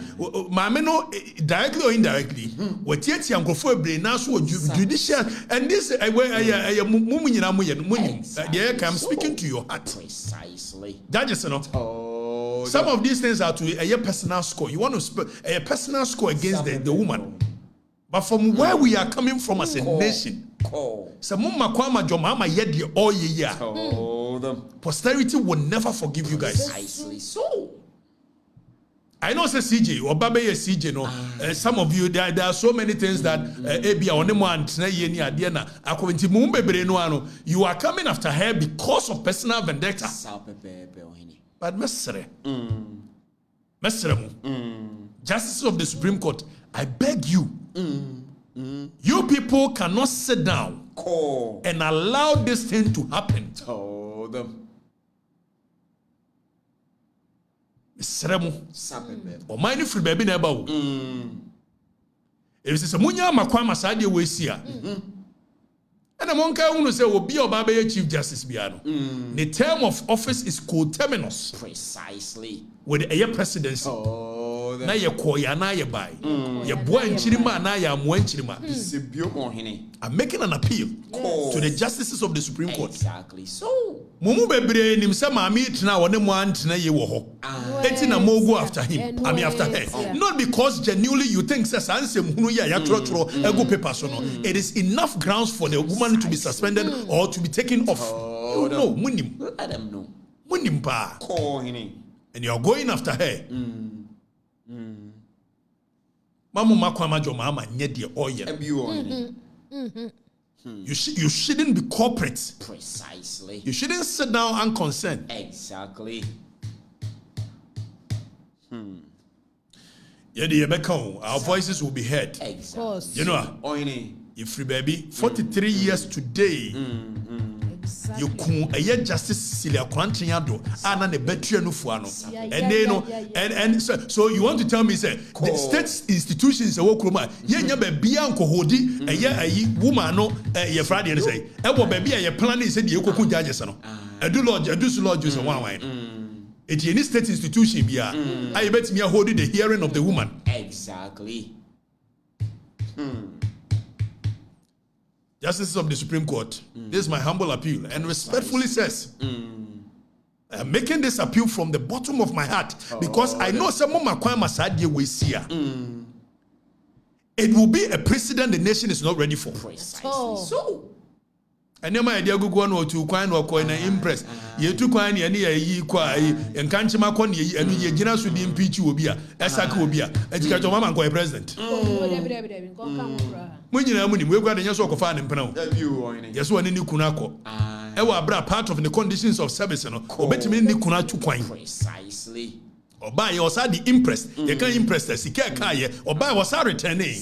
Mame no directly or indirectly, what yet young for brain now so judicial and this I'm speaking to your heart. Precisely. Judges, you know. Some of these things are to a personal score. You want to a personal score against the woman. But from where we are coming from as a nation, posterity will never forgive you guys. Precisely so. I know, say CJ or Babe CJ. No, some of you there are so many things that you are coming after her because of personal vendetta. But Mestre, Justices of the Supreme Court, I beg you. You people cannot sit down and allow this thing to happen. Or mind free baby never. If it's a munya makwama sadi we see. And a monka who say will be Obabe Chief Justice Biano. The term of office is coterminous. Precisely. With a presidency. Na ye koya na ye buy. Ye boy and chirima na ye amwen chirima. I'm making an appeal to the justices of the Supreme Court. Exactly. So Mumu bebre nim se maami tina wone mo antena ye wo ho. Enti na mo go after him. I mean after her. Not because genuinely you think say sansem hunu ya trotro ego paper so no. It is enough grounds for the woman to be suspended or to be taken off. No, munim. Let them know. Munim pa. And you are going after her. Mamu makwama jo mama nye de oye. You shouldn't be corporate. Precisely. You shouldn't sit down unconcerned. Exactly. Our voices will be heard. Exactly. You know, if free baby, 43 years today, you kun a justice Cecilia Quantriado, and a better no fuano. And they know, and so you want to tell me, say, the state institutions, a wokroma, yenya be bianco hodi, a year a woman, no, a Friday, and say, Ewo baby, a plan is said, you could judge, no. I do lord, use a one wine. It's any state institution, I bet me a holding the hearing of the woman. Exactly. Justices of the Supreme Court, this is my humble appeal, and respectfully says, I'm making this appeal from the bottom of my heart because I know some of my crime aside we see. It will be a precedent the nation is not ready for. Precisely. So. And then my idea go one or two coin or coin and impress. You took coin and ye qua and can't you mark on ye and ye general should impeach you will be a Esaka will be a educator mama and president. When you know, we've got a yes or fan in Pano. Yes, one in Kunako. Ewa bra part of the conditions of service, and obey me in Kuna to coin. Precisely. Or buy your side the impress. You can't impress the Sika Kaye or buy was our returning.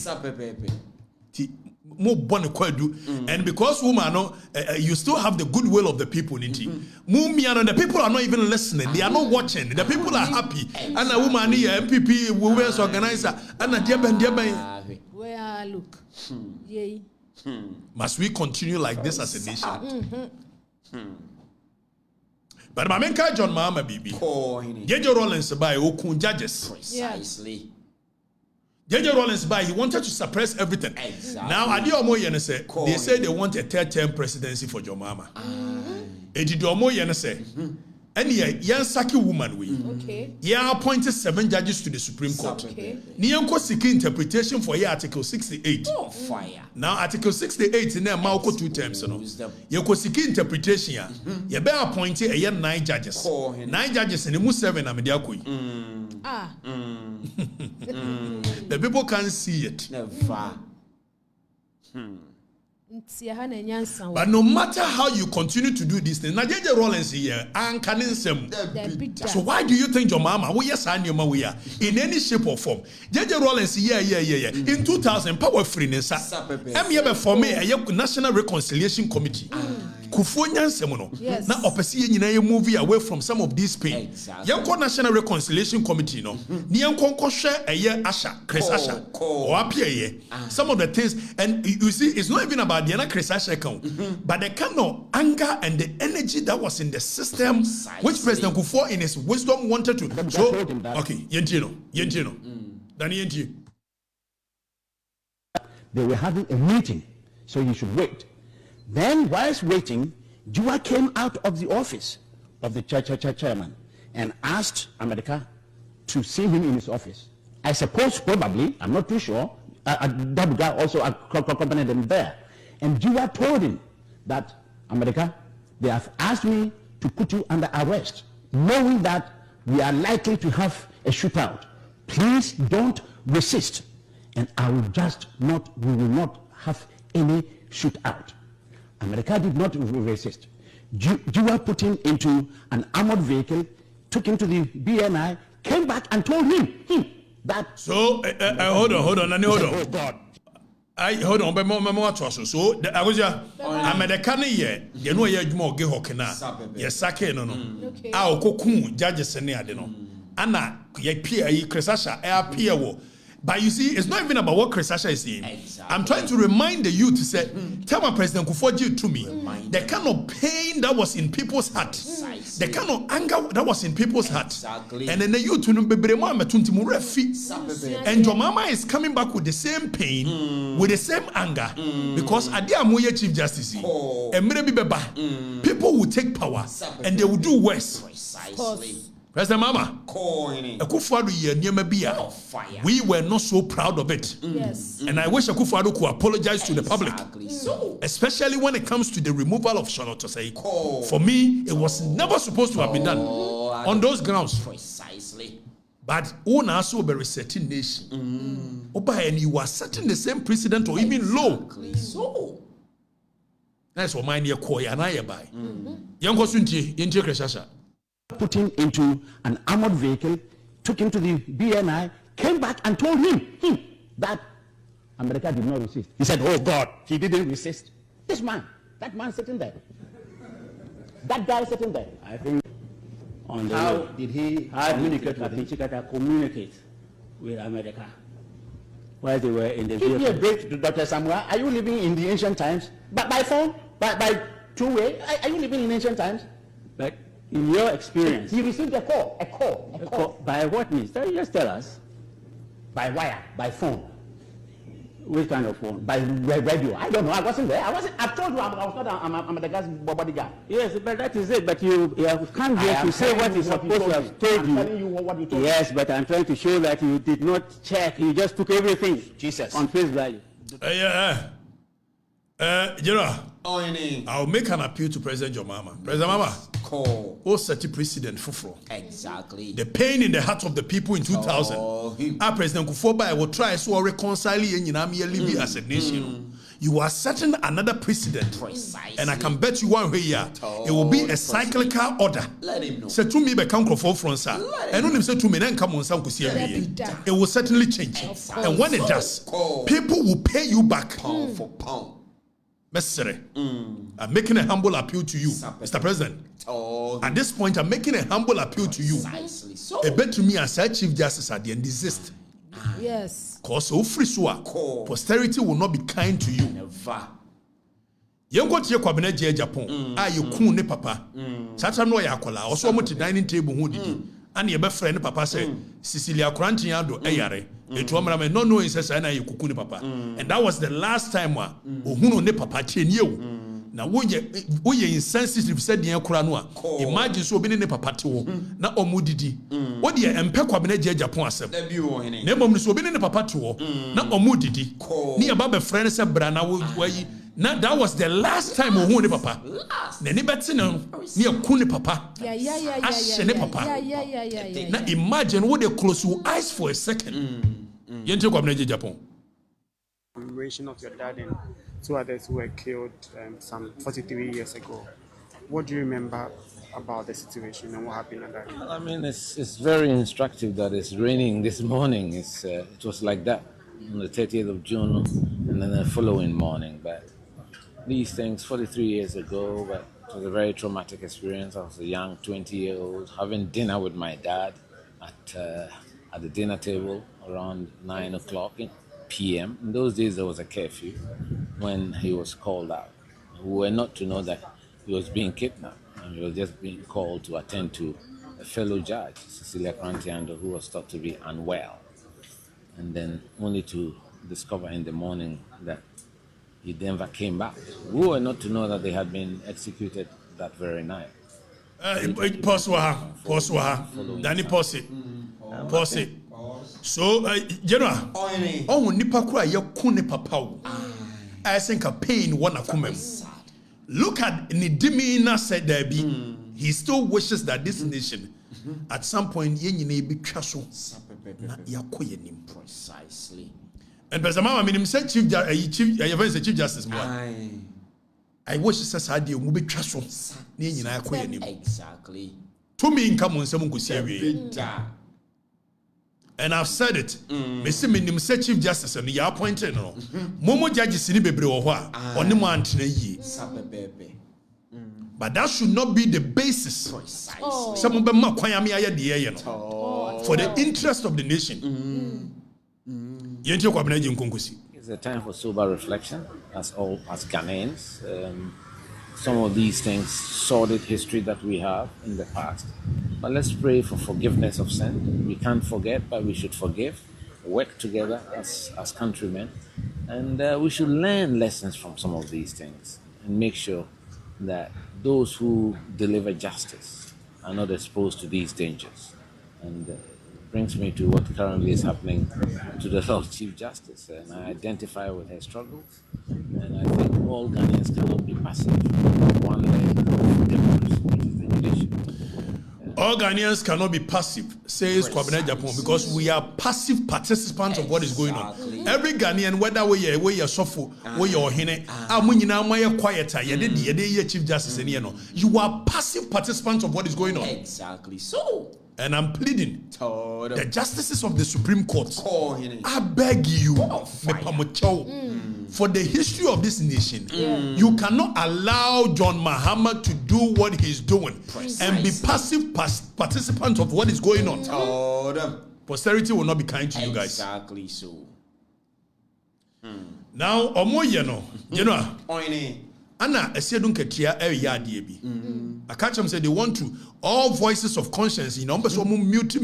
More bonne kwadu, and because woman, you still have the goodwill of the people. Mumian and the people are not even listening, they are not watching, the people are happy. And a woman here, MPP, women's organizer, and a diaben. Where look. Yay. Must we continue like this as a nation? But my main John Mama Bibi, J.J. Rollins by Okun judges. Precisely. J.J. Rollins by he wanted to suppress everything. Exactly. Now they say they want a third-term presidency for John Mama. And Saki woman we. Okay. Appointed 7 judges to the Supreme Court. Okay. Niyanko seeking interpretation for Article 68. Oh, fire. Now Article 68 in there Malco 2 terms. Yeko seeking interpretation. You better appoint 9 judges. 9 judges and 7 amediakui. The people can't see it. Never. But no matter how you continue to do this thing, now J.J. Rollins here, so why do you think your mama, we are in any shape or form? J.J. Rollins here, in 2000, power freeness, I'm here for me, a National Reconciliation Committee. Yes. Now, opposite movie away from some of these pain. Young National Reconciliation Committee, no. Niyanko share a year Asha, Chris Asha, or appear some of the things, and you see, it's not even about the Chris Asha account, but the kind of anger and the energy that was in the system, which President Kufuor, in his wisdom, wanted to. So, okay, Yentino, Danny Yenti. They were having a meeting, so you should wait. Then, whilst waiting, Jua came out of the office of the chairman and asked America to see him in his office. I suppose, probably, I'm not too sure, Dabuga also accompanied them there. And Jua told him that, America, they have asked me to put you under arrest, knowing that we are likely to have a shootout. Please don't resist. And we will not have any shootout. America did not resist. Jua put him into an armored vehicle, took him to the BNI, came back and told him that. So, hold on. Oh, God. Hold on, but more trust. So, I was America, you know, you're more Gehokena, yes, Sake, no. Our cocoon, judges, and no. Anna, ye peer, Cresasha, air peer. But you see, it's not even about what Chris Asha is saying. Exactly. I'm trying to remind the youth to say, tell my President Kufuor to me, the kind of pain that was in people's heart, the kind of anger that was in people's heart. And then the youth, and your mama is coming back with the same pain, with the same anger, because Adiamoye Chief Justice, people will take power and they will do worse. President Mama, we were not so proud of it. Yes. And I wish Akufo-Addo could apologize to the public. Especially when it comes to the removal of Charlotte Osei. For me, it was never supposed to have been done on those grounds. Precisely. But one also be resetting nation. And you are setting the same precedent or even low. So. That's what mine koya and I buy. Young Kosunti, Intia put him into an armored vehicle, took him to the BNI, came back and told him that America did not resist. He said, oh God, he didn't resist. This man, that man sitting there. That guy sitting there. I think on the how did he communicate with America while they were in the vehicle? Give me a break, Dr. Samuel. Are you living in the ancient times? But by phone? By two-way? Are you living in ancient times? But in your experience, he received a call. By what means? Just tell us. By wire, by phone. Which kind of phone? By radio. I don't know. I wasn't there. I've told you I'm not. I'm the guy's bodyguard. Yes, but that is it. But you can't get to say what he's supposed to have told you. I'm telling you what you told me. Yes, but I'm trying to show that you did not check. You just took everything. Jesus. On face value. General, I'll make an appeal to President Jomama. President Mama, who set a precedent for exactly the pain in the heart of the people in 2000. Our President Kufoba will try to reconcile Libya as a nation. You are setting another precedent. Precisely. And I can bet you one way here, it will be a cyclical order. Let him know. Say to me, be come from France. And when say to me, then come on some it will certainly change. And when it does, people will pay you back pound for pound. Necessary. I'm making a humble appeal to you, Mr. President. At this point, I'm making a humble appeal to you. A bet to me as Chief Justice at the end desist. Yes. Because so free posterity will not be kind to you. Never. You got your cabinet Japan. You coon ne papa. Satan no yakola. Also mo to dining table who did. And your best friend papa said, Cecilia Crantiado Ayare. It was no knowing says I you kukuni papa. And that was the last time who ne papa chain you. Now when you insensitive said the Kuranoa, imagine so being ne papa to na omudidi. What the empe cabinet Japan asem. Nemo so being ne papa to na omudidi. Near Baba friend said Brana where now that was the last time who ne papa. Nene betino near kuni papa. Yeah. Papa. Now imagine what they close your eyes for a second. Japan. Commemoration of your dad and two others who were killed some 43 years ago. What do you remember about the situation and what happened at that time? I mean, it's very instructive that it's raining this morning. It was like that on the 30th of June and then the following morning. But these things 43 years ago, but it was a very traumatic experience. I was a young 20-year-old having dinner with my dad at the dinner table around 9 o'clock p.m. In those days, there was a curfew when he was called out. We were not to know that he was being kidnapped, and he was just being called to attend to a fellow judge, Cecilia Crantiando, who was thought to be unwell. And then only to discover in the morning that he never came back. We were not to know that they had been executed that very night. Pause. Danny, pause it. So, General, nipa kura ye kune papa. I think a pain one akumem. Look at Nidimina said there be. He still wishes that this nation, at some point, ye be castle. Precisely. And President I mean, said Chief Justice. I wish says I do be castle. Exactly. To me, in come on some and I've said it. Mr. Minim said Chief Justice and you appointed no. Momo judges in Bebre or on the mountain ye. But that should not be the basis. Some of them for the interest of the nation. It's a time for sober reflection, as Ghanaians. Some of these things, sordid history that we have in the past. But let's pray for forgiveness of sin. We can't forget, but we should forgive, work together as countrymen, and we should learn lessons from some of these things and make sure that those who deliver justice are not exposed to these dangers. And it brings me to what currently is happening to the Lord Chief Justice, and I identify with her struggles, and I think all Ghanaians cannot be passive. One leg of democracy, which is the judicial. All Ghanaians cannot be passive, says Kwabena Japan, because we are passive participants of what is going on. Every Ghanaian, whether we are suffer, we are hine, quieter, Chief Justice, you are passive participants of what is going on. Exactly so. And I'm pleading the justices of the Supreme Court, I beg you, for the history of this nation, you cannot allow John Mahama to do what he's doing and be passive participants of what is going on. Posterity will not be kind to you guys. Exactly so. Now, you know, Anna, I said, don't get here every year, I catch them say they want to all voices of conscience, so mute,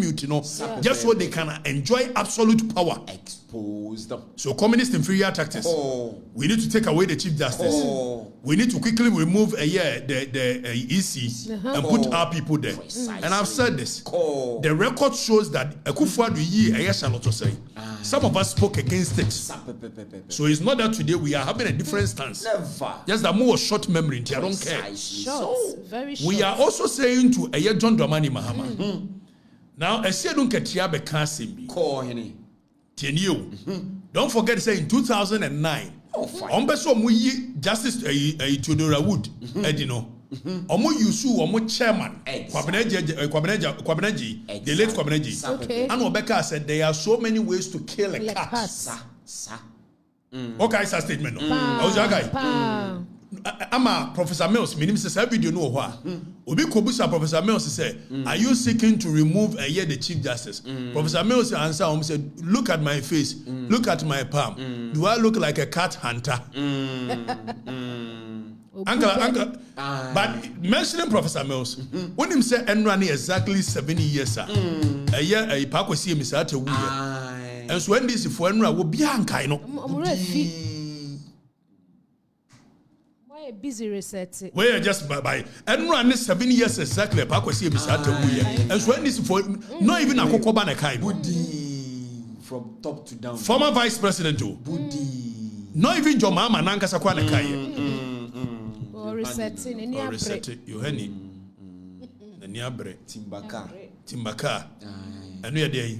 just so they can enjoy absolute power. Expose them. So, communist inferior tactics. We need to take away the Chief Justice. We need to quickly remove the EC and put our people there. And I've said this. The record shows that some of us spoke against it. So it's not that today we are having a different stance. Just that more short memory. I don't care. Very short. We are also saying to John Dramani Mahama. Now, I say don't get Yabe Kasim. Don't forget, say in 2009, Justice Theodora Wood, Omo Yusu, Omo Chairman, Kwabeneji, the late Kwabeneji. And Obeka said there are so many ways to kill a cat. Okay, it's a statement. I'm Professor Mills, my name is video no wa. Obi Kobusa Professor Mills said, are you seeking to remove the Chief Justice? Professor Mills answered, said, look at my face, look at my palm. Do I look like a cat hunter? Uncle, but mentioning Professor Mills, when him say Enrani exactly 70 years, a year a park was him is at a week. And so when this if Enra will be unkind. Busy research. We are just by and run 7 years exactly. Pakwasi Bisata and so when this for not even a Kokobana Kai from top to down. Former Vice President too. Not even your mama Nankasa Kwana Kai. Or resetting in your Yohani. The Niabre Timbaka. And we are there.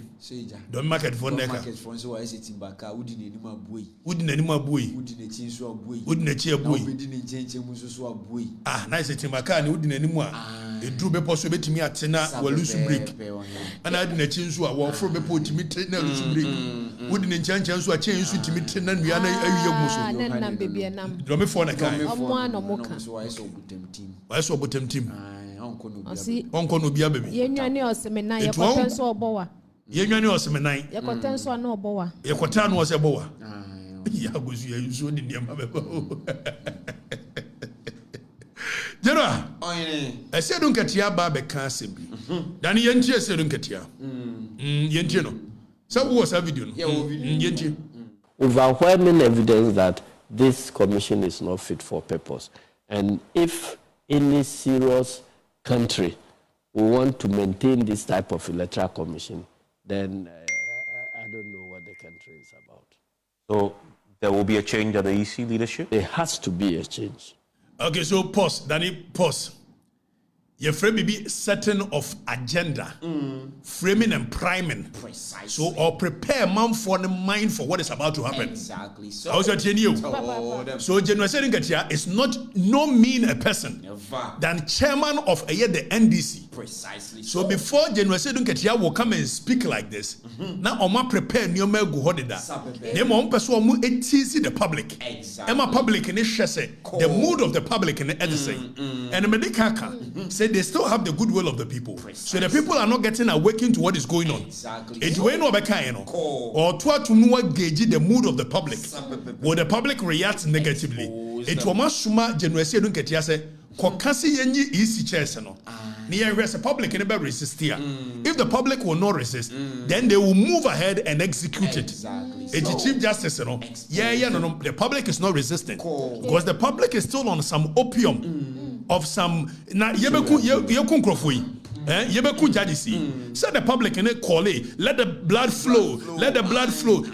Don't market for neck. Market for so I say Timbaka, wouldn't anymore boy. Wouldn't anymore boy. Wouldn't a change so a boy. Wouldn't a cheer boy. Didn't change so a boy. Ah, nice Timbaka and wouldn't anymore. It drew be possible to me at Tena will lose break. And I didn't change so a war for be put to me Tena lose break. Wouldn't change so a change to me Tena and we are a baby and I'm drumming for a kind of one or more. So I saw Butem team. I saw Butem team. Uncle no be a baby. Yenny seminar, your potential or boa. Yenny or seminar, your potential no boa. Your Cotan was a boa. Yagus, you soon in your mother. Jera, I said, don't get ya barbe can't simply. Danny Yentia said, don't get ya. Yentino. So was a video. Yenti. Overwhelming evidence that this commission is not fit for purpose. And if any serious country we want to maintain this type of electoral commission, then I don't know what the country is about. So there will be a change at the EC leadership? There has to be a change. Okay, so pause. Danny, pause. Your frame be setting of agenda, framing and priming. Precisely. So, or prepare man for the mind for what is about to happen. Exactly. So, how's that you? So, General Sedengatia is not no mean a person than chairman of the NDC. Precisely. So, before General Sedengatia will come and speak like this, now Oma prepare new go hodida. Name on person it is the public. Exactly. Emma public in the the mood of the public in the editing. And the Medicaka say they still have the goodwill of the people. Precisely. So the people are not getting awakened to what is going on. Exactly. Or to gauge the mood of the public. Will the public react negatively? It will must suma generation don't get yase. Kokasi yenyi easy chairs no. Near the public can never resist here. If the public will not resist, then they will move ahead and execute it. It's the Chief Justice, no. The public is not resisting because the public is still on some opium of some. Na yebeku yebeku jadisi. Say the public in it call it. Let the blood flow. Let the blood flow.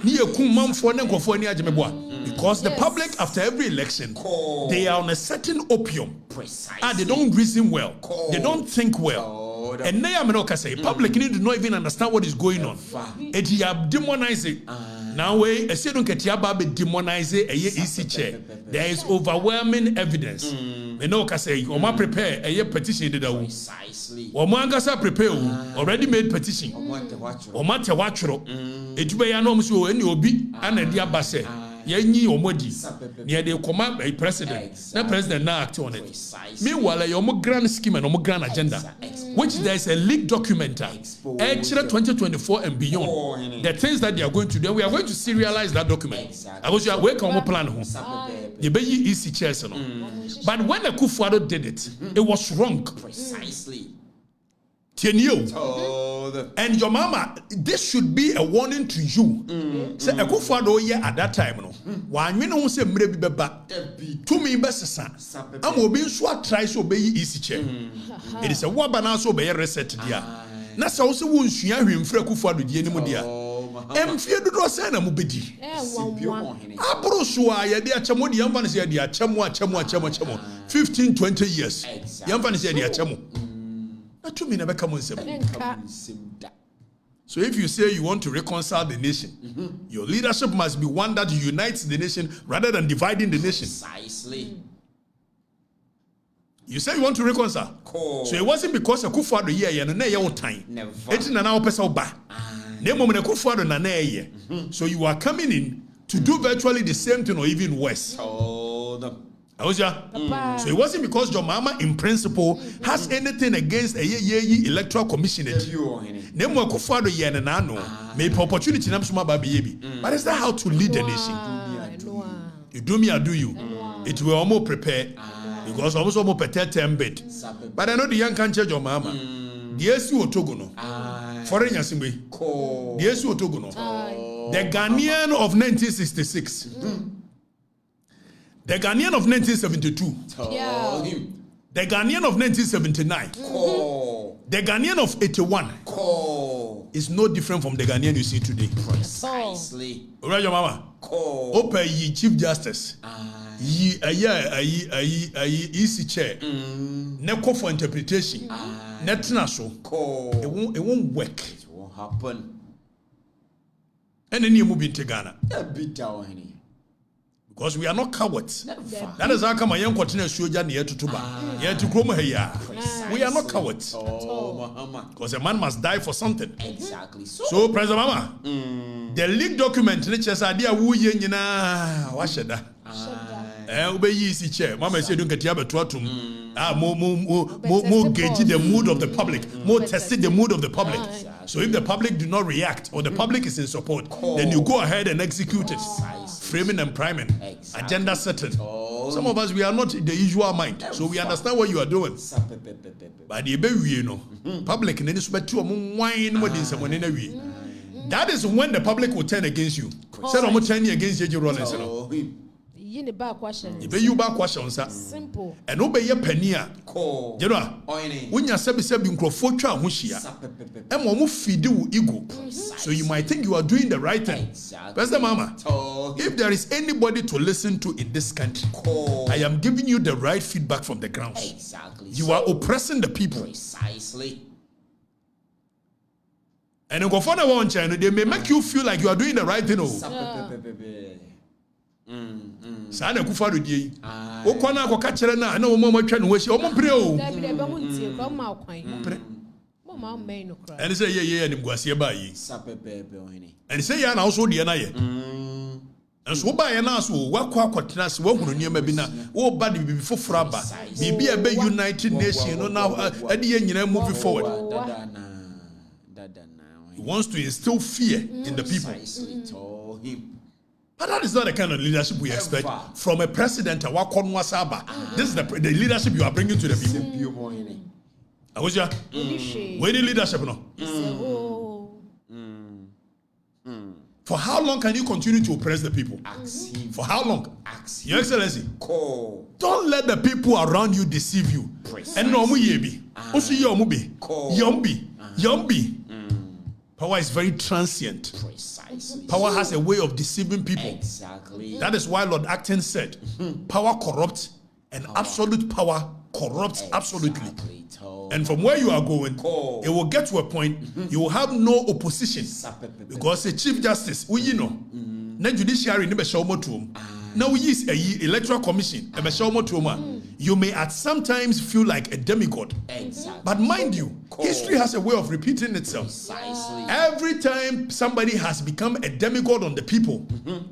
Because the public, after every election, they are on a certain opium. Precisely. They don't reason well. They don't think well. And now I'm not say public need to not even understand what is going on. And you have demonized it. Now we say don't get yaba be demonize a easy chair. There is overwhelming evidence. Me no ka say o ma prepare a petition de da wo. Precisely. O ma ngasa prepare already made petition. O ma te watchro. Etube ya no so any obi ana dia ba say yenyi omodi near the command a president. The president now act on it. Meanwhile, your grand scheme and grand agenda, which there is a leaked document, actually 2024 and beyond. The things that they are going to do, we are going to serialize that document. I was your work on plan home. The baby easy chairs, but when the Kufuado did it, it was wrong. Precisely. And your mama, this should be a warning to you. Say a Kufuado here at that time, no. One you know say maybe beba to me best I'm will be so try so be easy chair. It is a wabana so be reset dia. Na sa also won sua hwemfra Kufuado die ni mu dia. Emfie dodo say na mu bedi. Abro so a ye dia chemo di yamfa ne say dia chemo 15-20 years. Yamfa ne say dia chemo. So if you say you want to reconcile the nation, your leadership must be one that unites the nation rather than dividing the nation. Precisely. You say you want to reconcile. So it wasn't because a Kufuado here and na your time. It's na na opesa oba. Nemo na Kufuado na na ye. So you are coming in to do virtually the same thing or even worse. So it wasn't because your mama in principle has anything against a electoral commission. Nemo Kufuado ye na no. Maybe opportunity na msuma ba be. But is that how to lead the nation? You do me, I do you. It will almost prepare because almost prepare 10 bit. But I know the young can't change your mama. The SU Otogono. Foreign Yasimbe. The SU Otogono. The Ghanaian of 1966. The Ghanaian of 1972. The Ghanaian of 1979. The Ghanaian of 81 is no different from the Ghanaian you see today. Precisely. Right, your mama? Open ye Chief Justice. Ye easy chair. Neko for interpretation. Netina so. It won't work. It won't happen. And then you move into Ghana. Because we are not cowards. That is how come I am continuing to show you near to Tuba. We are not cowards. Because a man must die for something. Exactly. So President Mama, the leaked document, which is idea who you na washeda. Ube easy chair. Mama said don't get you more gauge the mood of the public, more tested the mood of the public. So if the public do not react or the public is in support, then you go ahead and execute it. Framing and priming, agenda setting. Some of us, we are not the usual mind, so we understand what you are doing. But the baby, public, that is when the public will turn against you. Say no more turning against you, Rollins. You back question. You back question, sir. Simple. And obey your penny. You know, when you're sabbing crofotcha, Hushia, and one feed you ego. So you might think you are doing the right thing. Where's the mama? If there is anybody to listen to in this country, I am giving you the right feedback from the ground. Exactly. You are oppressing the people. Precisely. And in Gofana one China, they may make you feel like you are doing the right thing. Sana Kufuado die. O kwana ko ka kire na na o mo matwa no wasi o mo pre o. And say yeah and mguasie ba yi. And say ya na also die na ye. And so ba ye na so wakwa akotena se wahunu niam bi na wo ba de bibi foforo aba. Bibi e be United Nation no na ade ye nyina move forward. He wants to instill fear in the people. But that is not the kind of leadership we expect from a president. This is the leadership you are bringing to the people. Where the leadership no? For how long can you continue to oppress the people? For how long? Your Excellency, don't let the people around you deceive you. And no yebi. Yombi. Power is very transient. Power has a way of deceiving people. Exactly. That is why Lord Acton said, power corrupts and absolute power corrupts absolutely. And from where you are going, it will get to a point you will have no opposition. Because the Chief Justice, we know, the judiciary never show more to him. Now we use a electoral commission, you may at sometimes feel like a demigod. Exactly. But mind you, history has a way of repeating itself. Precisely. Every time somebody has become a demigod on the people,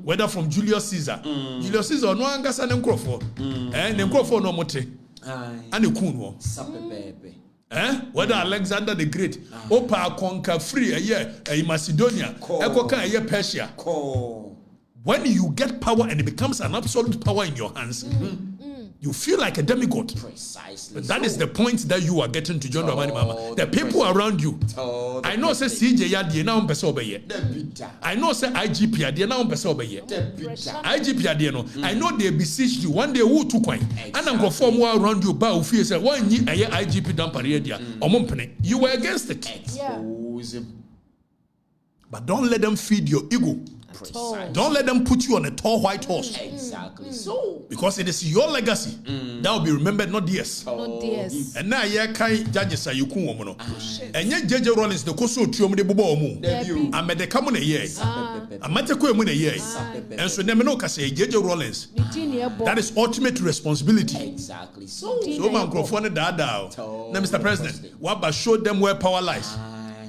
whether from Julius Caesar, Julius Caesar no angasa ne nkrofo, ne nkrofo no mote, ane kunwo. Whether Alexander the Great, Opa conquer free a Macedonia, Ekoka a Persia. When you get power and it becomes an absolute power in your hands, you feel like a demigod. Precisely. But that is the point that you are getting to John Dramani Mama. The people around you. I know say CJ Yadi now mpese obeye. I know say IGP Yadi now mpese obeye. IGP Yadi no. I know they beseech you one day who to coin. And I'm form around you ba ufie say one yi aye IGP dampare dia. Omompene. You were against it. Expose him. But don't let them feed your ego. Don't let them put you on a tall white horse. Exactly. So, because it is your legacy that will be remembered, not theirs. Not theirs. And now you can't judges are you kun woman. And yet JJ Rollins the koso tuom de bobo omu. I met the common a year. I met a queen a year. And so never know say JJ Rollins. That is ultimate responsibility. Exactly. So man microphone dada. Now Mr. President, what about show them where power lies?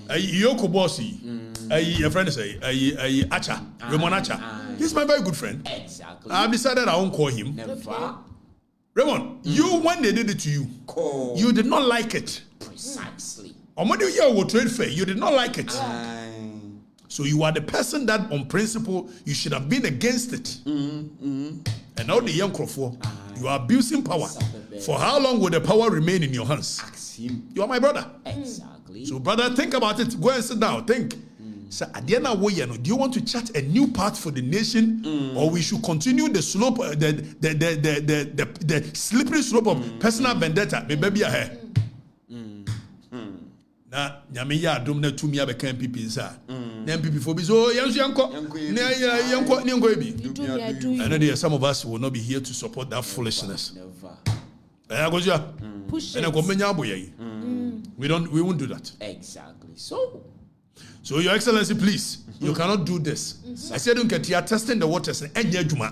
Yoko Bossy. Your friend say, Acha, Raymond Acha. He's my very good friend. Exactly. I've decided I won't call him. Never. Raymond, you when they did it to you, you did not like it. Precisely. Or when you hear what trade fair, you did not like it. So you are the person that, on principle, you should have been against it. And now the young Crawford, you are abusing power. For how long will the power remain in your hands? Ask him. You are my brother. Exactly. So, brother, think about it. Go and sit down. Think. So, at the end of the way, do you want to chart a new path for the nation, or we should continue the slope, the slippery slope of personal vendetta? Maybe I hear. Na nyame ya adom na tumi abeka MPP nsa na MPP for be so yanso yanko ebi and then some of us will not be here to support that foolishness. Push it. We won't do that. Exactly. So Your Excellency, please, you cannot do this. I said you are testing the waters and juma.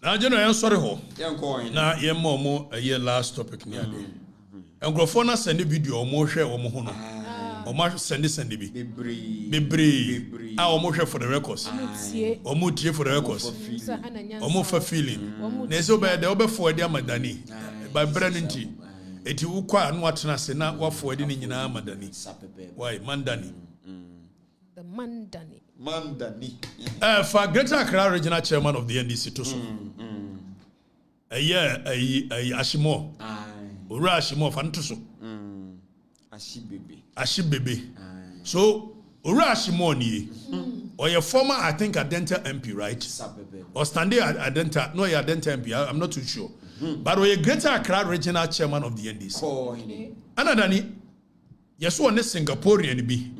Now, General, I'm sorry. Now, you're more a year last topic near the. And Grofona send a video or more share or more. Or more send the Bibri. Our more share for the records. Or more tear for the records. Or more for feeling. Nezo by the over for their Madani. By Brennan T. It you quite and watching us and not what for the Nina Madani. Why, Mandani? The Mandani. For Greater Accra Regional Chairman of the NDC, Toso. A year, a Ashimo. Ura Ashimo, Fantuso. Ashibebe. So, Ura Ashimo ni. Or your former, I think, Adenta MP, right? Or standing Adenta, no, your Adenta MP, I'm not too sure. But or a Greater Accra Regional Chairman of the NDC. Anadani. Yes, one is Singaporean be.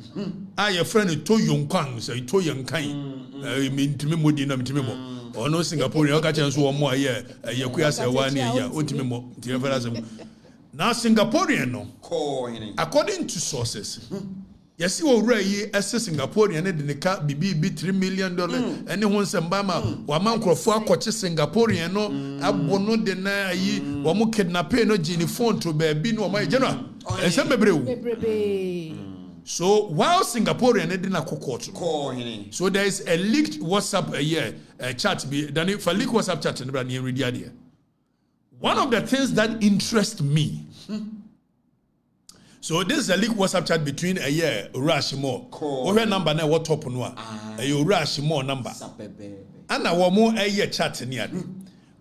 Your friend to young Kang, say to young kind. I mean to me more dinner to me more. Or no Singaporean, catch us one more year. You queer say 1 year, ultimate. Now Singaporean no. According to sources. Yes, you already as a Singaporean and the car be $3 million. Anyone some Bama, Waman Crawford, coach Singaporean no, Abono deny ye, Wamu kidnapping no Jenny phone to be no my general. So while Singaporean didn't court, so there is a leaked WhatsApp chat. Then if a leaked WhatsApp chat in the one of the things that interests me. So this is a leaked WhatsApp chat between Urashimo. What number now? What top no? Urashimo number. And our more chat near.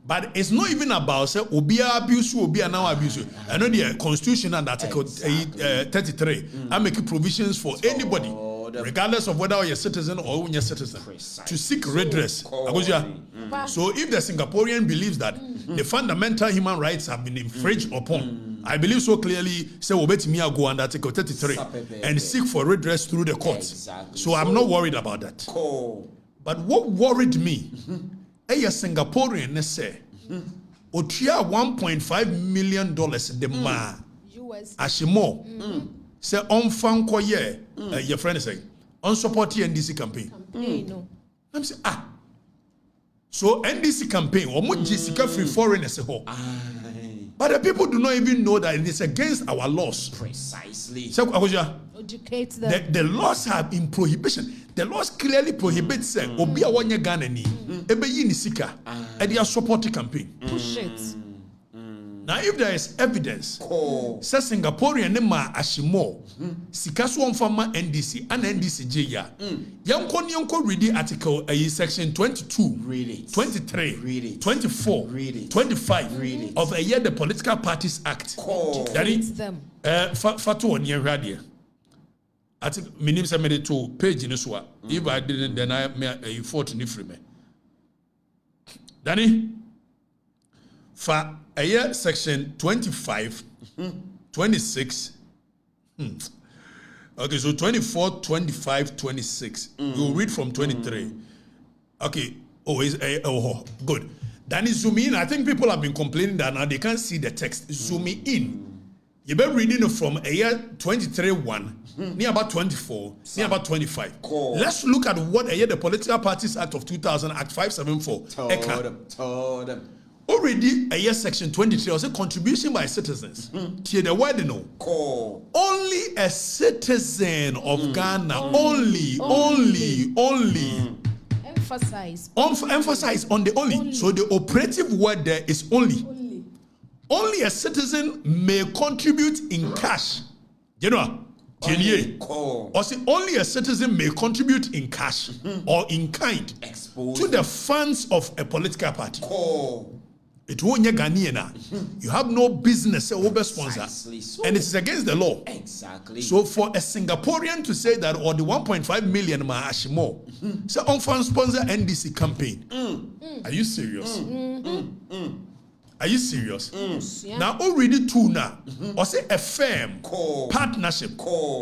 But it's not even about say obia abuse obia now abuse. I know the constitution and article 33 I make provisions for anybody regardless of whether you're a citizen or you're a citizen to seek redress. So if the Singaporean believes that the fundamental human rights have been infringed upon, I believe so clearly say obeti me go under article 33 and seek for redress through the courts. So I'm not worried about that. But what worried me Singaporean say otua $1.5 million the ma ashimo say on fan koye your friend say on support NDC campaign. I'm say so NDC campaign omo jisika free foreigners ho. But the people do not even know that it is against our laws. Precisely. So, educate them. The laws have in prohibition. The laws clearly prohibit saying obi a wonye Ghana ni ebe yi ni sika e dey support the campaign. Push it. Now if there is evidence say Singaporean ne ma ashimo sika so onfama NDC and NDC jeya yanko read the article section 22 23 24 25 of the Political Parties Act that is fatu on yen radio at minim say me to page ni so if I didn't then I fought ni free me Danny fa section 25 26 okay, so 24 25 26 we'll read from 23 okay. Good. Then zoom in. I think people have been complaining that now they can't see the text. Zoom in. You've been reading from 23 1 near about 24 near about 25. Let's look at what the Political Parties Act of 2000 Act 574 told them. Already section 23 also contribution by citizens. To the word no. Only a citizen of Ghana. Only. Emphasize on the only. So the operative word there is only. Only a citizen may contribute in cash. You know. Or say only a citizen may contribute in cash or in kind to the funds of a political party. It won't Ghanaian. You have no business sponsor, and it is against the law. Exactly. So for a Singaporean to say that or the 1.5 million ma ashimo, say on fund sponsor NDC campaign. Are you serious? Are you serious? Yeah. Now already two now, or say a firm, partnership,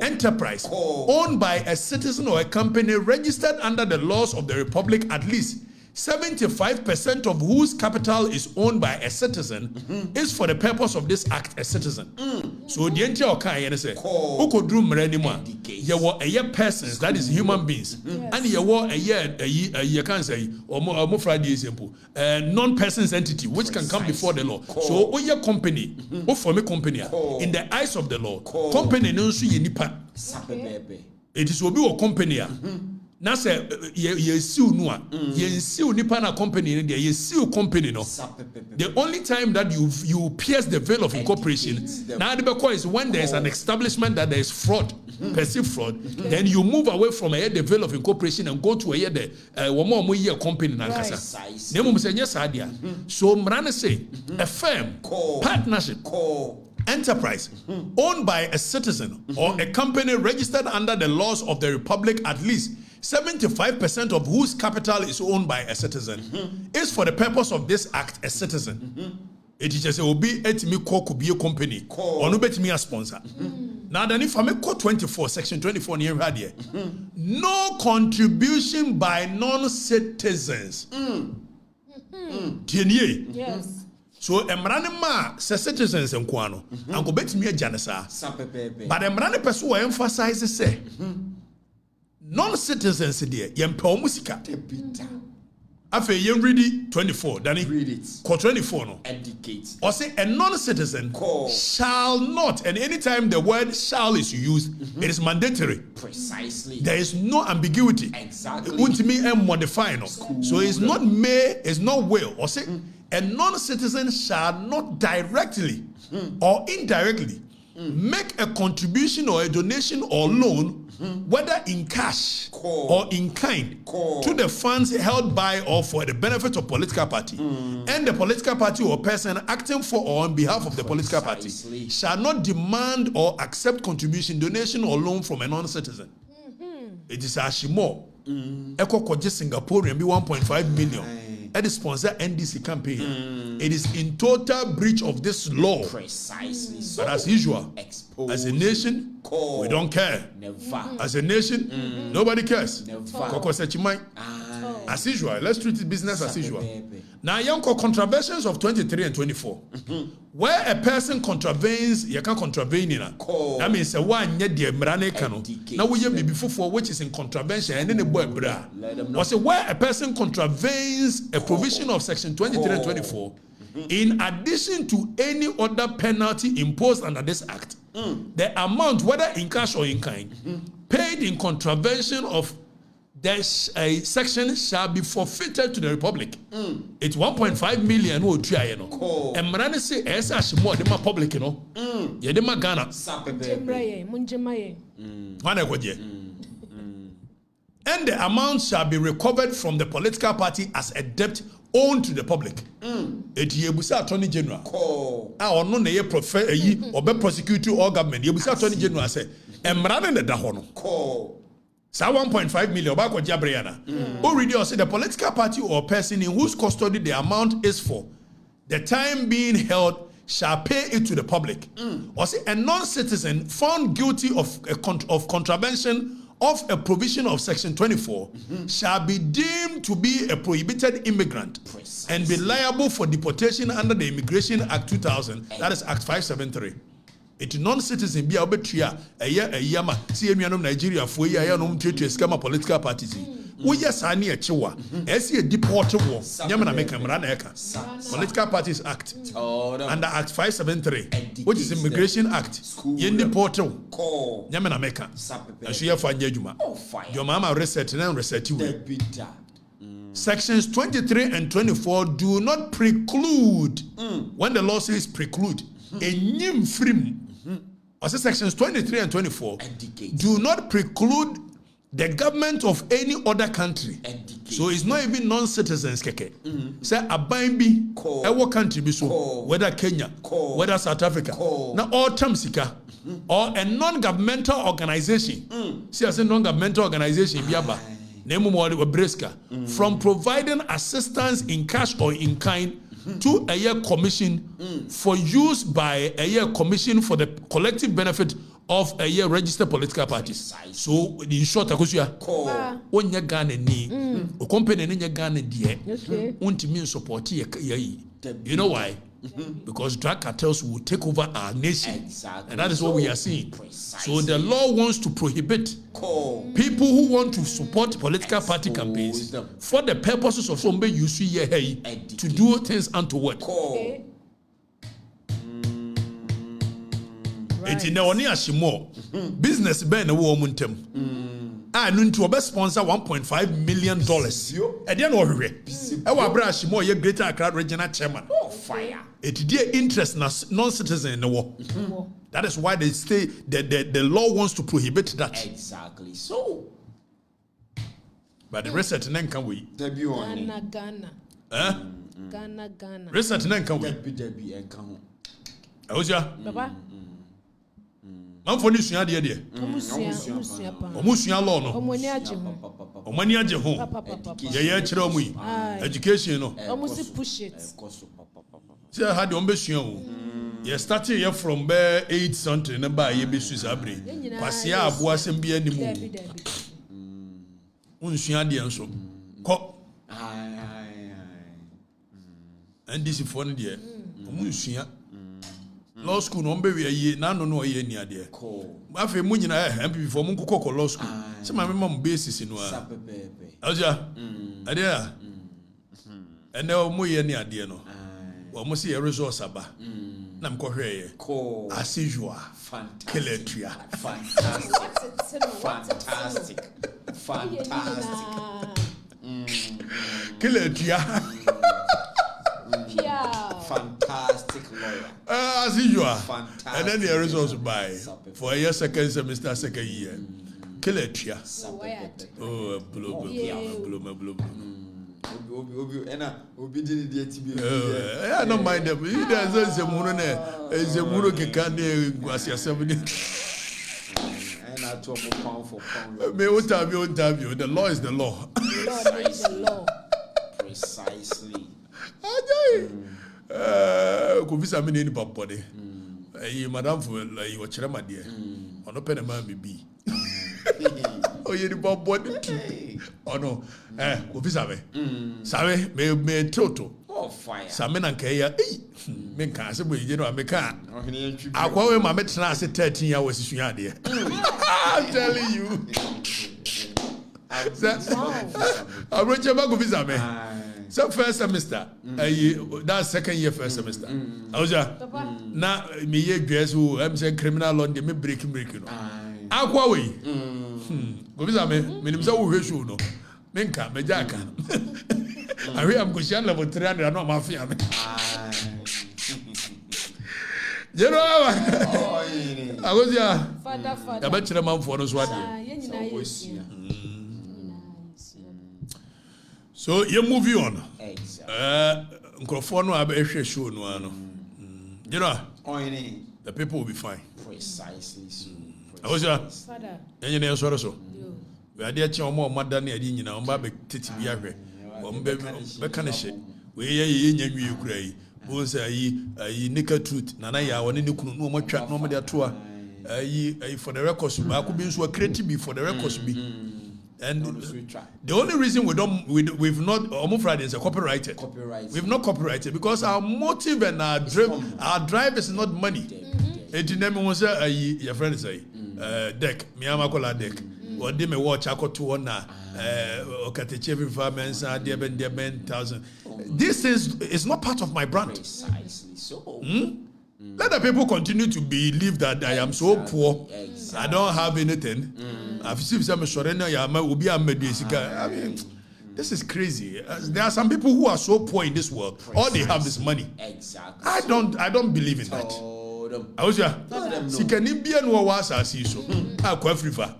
enterprise owned by a citizen or a company registered under the laws of the Republic, at least 75% of whose capital is owned by a citizen is for the purpose of this act a citizen. So the entire okay say ukodru mrenima ye wo persons, that is human beings, and ye wo you can say or Friday simple non-persons entity which can come before the law. So your company or for me company in the eyes of the law company no so ye nipa it is obi or company na say ye siu no ye siu nipa na company in there ye siu company no. The only time that you pierce the veil of incorporation now the because is when there is an establishment that there is fraud, perceived fraud, then you move away from the veil of incorporation and go to the one more year company na nkasa. Nemu say yes adia. So mrana say a firm, partnership, enterprise owned by a citizen or a company registered under the laws of the Republic, at least 75% of whose capital is owned by a citizen is for the purpose of this act a citizen. It is just a obi etimi ko could be a company or no betimi a sponsor. Now then if I make code 24 section 24 near radio, no contribution by non-citizens. Yes. So emranema se citizens en kwano and go betimi a janesa. But emrane person will emphasize say non-citizens there yempe musika afa yen read 24 Danny read it ko 24 no educate or say a non-citizen shall not, and anytime the word shall is used it is mandatory. Precisely. There is no ambiguity. Exactly. It won't mean modify no. So it's not may, it's not will, or say a non-citizen shall not directly or indirectly make a contribution or a donation or loan, whether in cash or in kind, to the funds held by or for the benefit of political party, and the political party or person acting for or on behalf of the political party shall not demand or accept contribution, donation or loan from a non-citizen. It is ashimo. Eko koje Singaporean be 1.5 million. At the sponsor NDC campaign. It is in total breach of this law. Precisely. But as usual, as a nation, we don't care. Never. As a nation, nobody cares. Never. Koko sechimai. As usual, let's treat it business as usual. Now, young contraventions of 23 and 24. Where a person contravenes, you can contravene. That means a one yet the Mrane cano. Now we have before which is in contravention and then the boy bra. Or say where a person contravenes a provision of section 23 and 24, in addition to any other penalty imposed under this act, the amount, whether in cash or in kind, paid in contravention of this section shall be forfeited to the Republic. It's 1.5 million. And Mrane say, as more the public, you know, Yedema Ghana. And the amount shall be recovered from the political party as a debt owed to the public. It yebusa Attorney General. Or no ye prefer or be prosecutor or government. Yebusa Attorney General say, Mrane the dahono. Sa 1.5 million back with Jabriana. Already say the political party or person in whose custody the amount is for the time being held shall pay it to the public. Or say a non-citizen found guilty of contravention of a provision of section 24 shall be deemed to be a prohibited immigrant and be liable for deportation under the Immigration Act 2000, that is Act 573. It non-citizen be a yama see Nigeria for ya no to scam political parties. We yes I near Chiwa. As a deportable Yamana make Political Parties Act under Act 573, which is Immigration Act. Yen deportable Yamana Meka. And she for Juma. Your mama reset and reset you. Sections 23 and 24 do not preclude when the law says preclude a new free. Also, sections 23 and 24 do not preclude the government of any other country. So it's not even non-citizens. Say a bimbi, a country, whether Kenya, whether South Africa, now all Tamsika, or a non-governmental organization. See, I say non-governmental organization, from providing assistance in cash or in kind to a year commission for use by a year commission for the collective benefit of a year registered political parties. So in short, when you Ghana ni, a company in your Ghana dear, won't mean support ye. You know why? Because drug cartels will take over our nation. And that is what we are seeing. So the law wants to prohibit people who want to support political party campaigns for the purposes of some use to do things untoward. It's in the only ashimo business ben a woman tem. And to sponsor $1.5 million. And then our brush more ye greater Accra regional chairman. Fire. It dear interest non-citizen in the war. That is why they say that the law wants to prohibit that. Exactly. So, but the rest of the can we? Ghana. Ghana. Rest of the can we? How's ya? Baba. I'm for this year, dear. Omusia law no. Omani aje ho. Yeah, chiromui. Education no. Almost push it. See, I had the ombesio. You started here from 8 something and by ye be Susabre. Passia boasem be any more. Unsia de anso. Ko. And this is funny dear. Omusia. Law school no be ye na no ye ni ade. Afi mu nyina MP for mu kokko law school. Se ma mema mu basis no a. Aja. Ade a. Ene o mu ye ni ade no. O mu se ye resource aba. Na mko hwe ye. As usual. Fantastic. Kiletia. Fantastic lawyer. As usual. Fantastic. And then the results by for a year, second semester, second year. Kiletia. Oh, blow. I don't mind them. There's a muro can guasia 70. And I talk pound for pound. Me what time you? The law is the law. Precisely. Could be some in the body. Madam for you, what Chama dear. On open a man be. Oh, you the body. Oh no. Obi sabe. Sabe me toto. Oh fire. Sabe na nkeya. Me nka se boy je no ameka. Akwa we ma metena ase 13 years wasisua de. I'm telling you. I'm Rajab Media Gh. So first semester, that second year first semester. I was na me ye dress who I'm saying criminal law me break no. Akwa we. Go visa me nim say wo hwehwe no. Me nka me jaka. I am question level 300 no mafia me. You know, I was Father. I bet you man for no swat. So you move on. Exactly. Show no. You know, the people will be fine. Precisely so. I was Father. And so. We are there to more than the idea now. Baby, Titi Biabe. Mechanic. We are cray. Bones are ye nickel truth. Nana ya one in the no more trap, no more tour. For the records, I could be so creative for the records be. And the only reason we've not Friday is a copyrighted. We've not copyrighted because our motive and our drive is not money. It name was your friend say deck, Miyamakola deck. Or they may watch Akotuna Okatakyie farmers and dear 10,000. This is not part of my brand. Precisely so. Let the people continue to believe that I am so poor. I don't have anything. I mean, this is crazy. There are some people who are so poor in this world. All they have is money. Exactly. I don't believe in that. I was I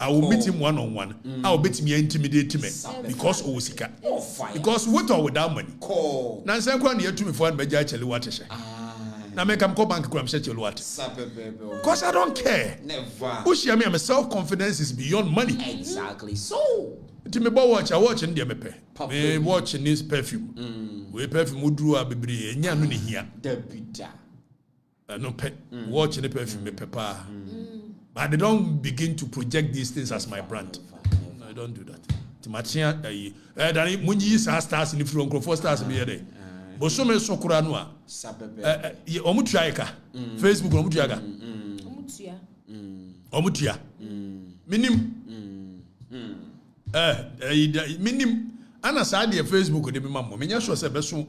will meet him one-on-one. I will bet him intimidate me because Osika. Because with or without money. Now, some one year to me for major actually what is. Now make them go bank set your what? Because I don't care. Never. My self-confidence is beyond money. Exactly. So to me watch, I watch in the mepe. Me watching this perfume. We perfume would draw a baby and ya no here. No pet watching the perfume pepper. But they don't begin to project these things as my brand. No, I don't do that. Timachia then when you stars in the front for stars be there. But so many sokura no a omutuaika Facebook omutuaika omutua minim minim ana sa de Facebook de memam menya sure say beso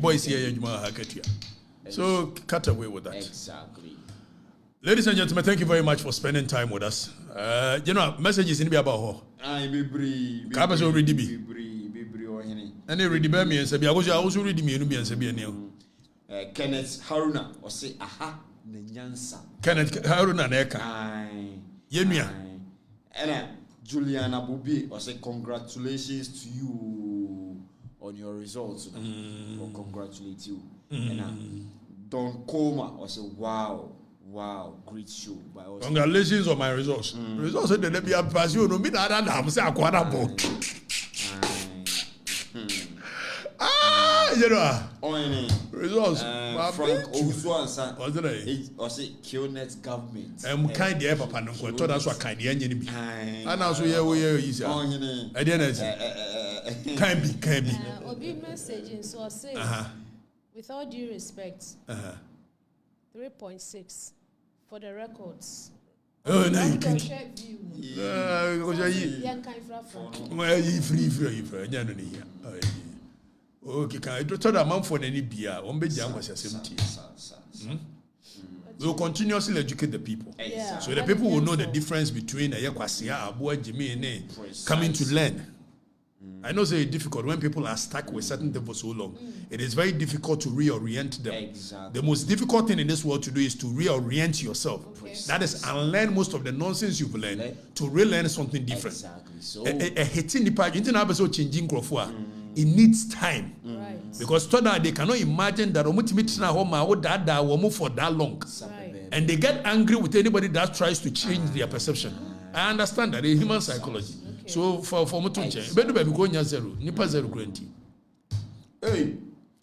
boys here adwuma hakatua. So cut away with that. Exactly. Ladies and gentlemen, thank you very much for spending time with us. You know, messages in be about ho. I be bree. Ka be so ready be. And they read me and say, I was also reading me and say, Kenneth Haruna or say, aha, Nyansa. Kenneth Haruna Neka. Yemia. And Juliana Bubi or say, congratulations to you on your results. Or congratulate you. And Don Coma or say, wow, great show. Congratulations on my results. Results said that be a passion. No, me that I'm saying, you know, results. Frank Ouswan, or say Killnet government. Kind of papa no ko to that's what kind of enye bi. And also we easy. I didn't can be. Obi message so say with all due respect. 3.6 for the records. Oh no, you can. Okay, can I do that amount for any beer? We will continuously educate the people. Yeah. So the people will know the difference between a Yakwasia, Abu Jimmy, and coming to learn. I know it's difficult when people are stuck with certain things for so long. It is very difficult to reorient them. Exactly. The most difficult thing in this world to do is to reorient yourself. That is unlearn most of the nonsense you've learned to relearn something different. Exactly. So changing it needs time. Right. Because they cannot imagine that for that long. Right. And they get angry with anybody that tries to change their perception. I understand that in human psychology. Okay. So for me to change, better be going zero, nipa 0 guarantee. Hey,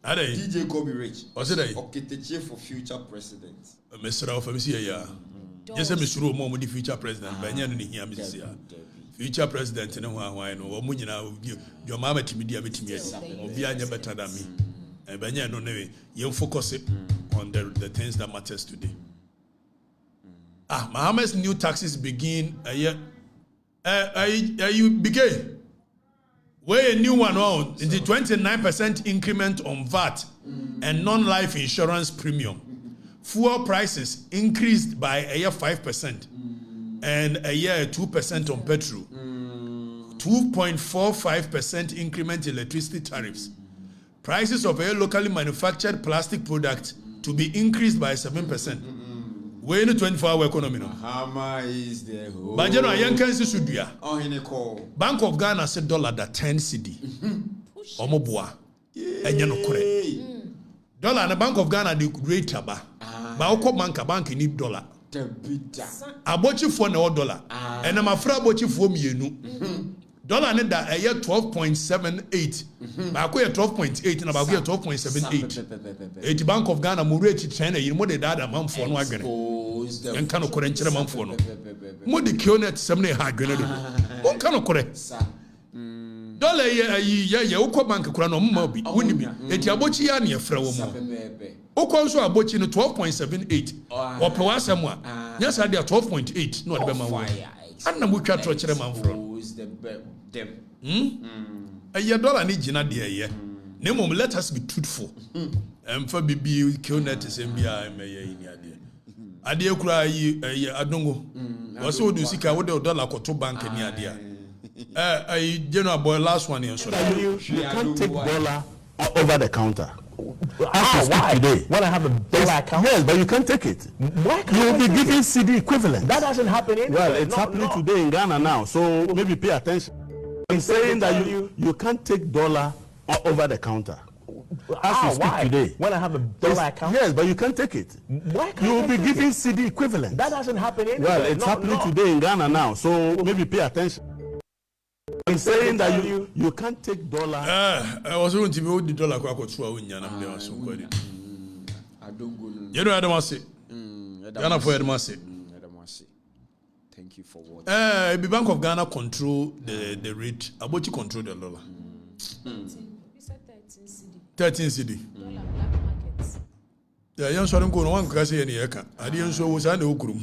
DJ Kobe Rich. Okatakyie for future president. Mr. Alpha, Monsieur, yes, I'm Mr. Mo, the future president. But you know, here, Mr. future president no why no omu nyina your mama timidi abetimi asi obi anya better than me banya no no you focus on the things that matters today. Mohammed's new taxes begin you begin where a new one on the 29% increment on VAT and non-life insurance premium. Fuel prices increased by a year 5% and a year 2% on petrol. 2.45% increment in electricity tariffs. Prices of a locally manufactured plastic product to be increased by 7%. We're in a 24-hour economy now. Hammer is the whole. But you know, young Kansas should be. Bank of Ghana said $10 CD. Omoboa. And you know, correct. Dollar and the Bank of Ghana the rate aba. But Oko bank need dollar. I bought you for no dollar. And I'm afraid I bought you for me. Dollar need that a year 12.78. But I got 12.8 and about 12.78. The Bank of Ghana more rate China. You more than that amount for no agony. And kind of correct amount for no. More the kionet 70 hard grenade. What kind of correct? Dollar yeah Oko bank kurano mobi. Wouldn't be. Eti abochi ya ni efra wo mo. Oko nso abochi no 12.78. Or per one somewhere. Yes, I did 12.8. No, the man. And na mutwa trochere man from. A year dollar need jina de ye. Nemo let us be truthful. For bibi kionet is mbia meye ni ade. Ade kura yi adongo. Also do sika wo de dollar koto bank ni ade. General boy, last one here. You can't take dollar over the counter. Why? Today. When I have a dollar account? Yes, but you can't take it. Why can't you will be take giving it? CD equivalent. That doesn't happen anywhere. Well, it's happening today in Ghana now, so maybe pay attention. I'm saying that you can't take dollar over the counter. Why? Today. When I have a dollar account? Yes, but you can't take it. Why can't you will be take giving it? CD equivalent. That doesn't happen anywhere. Well, it's happening today in Ghana now, so maybe pay attention. I'm saying that you can't take dollar. I was going to be the dollar kwako twa unya na mde waso kwadi. You know Adamase. Ghana for Adamase. Thank you for what. The Bank of Ghana control the rate. About you control the dollar. 13 CD. Dollar black markets. Yeah, young sorry go no one can say any eka. Adi nso wo sa na okurum.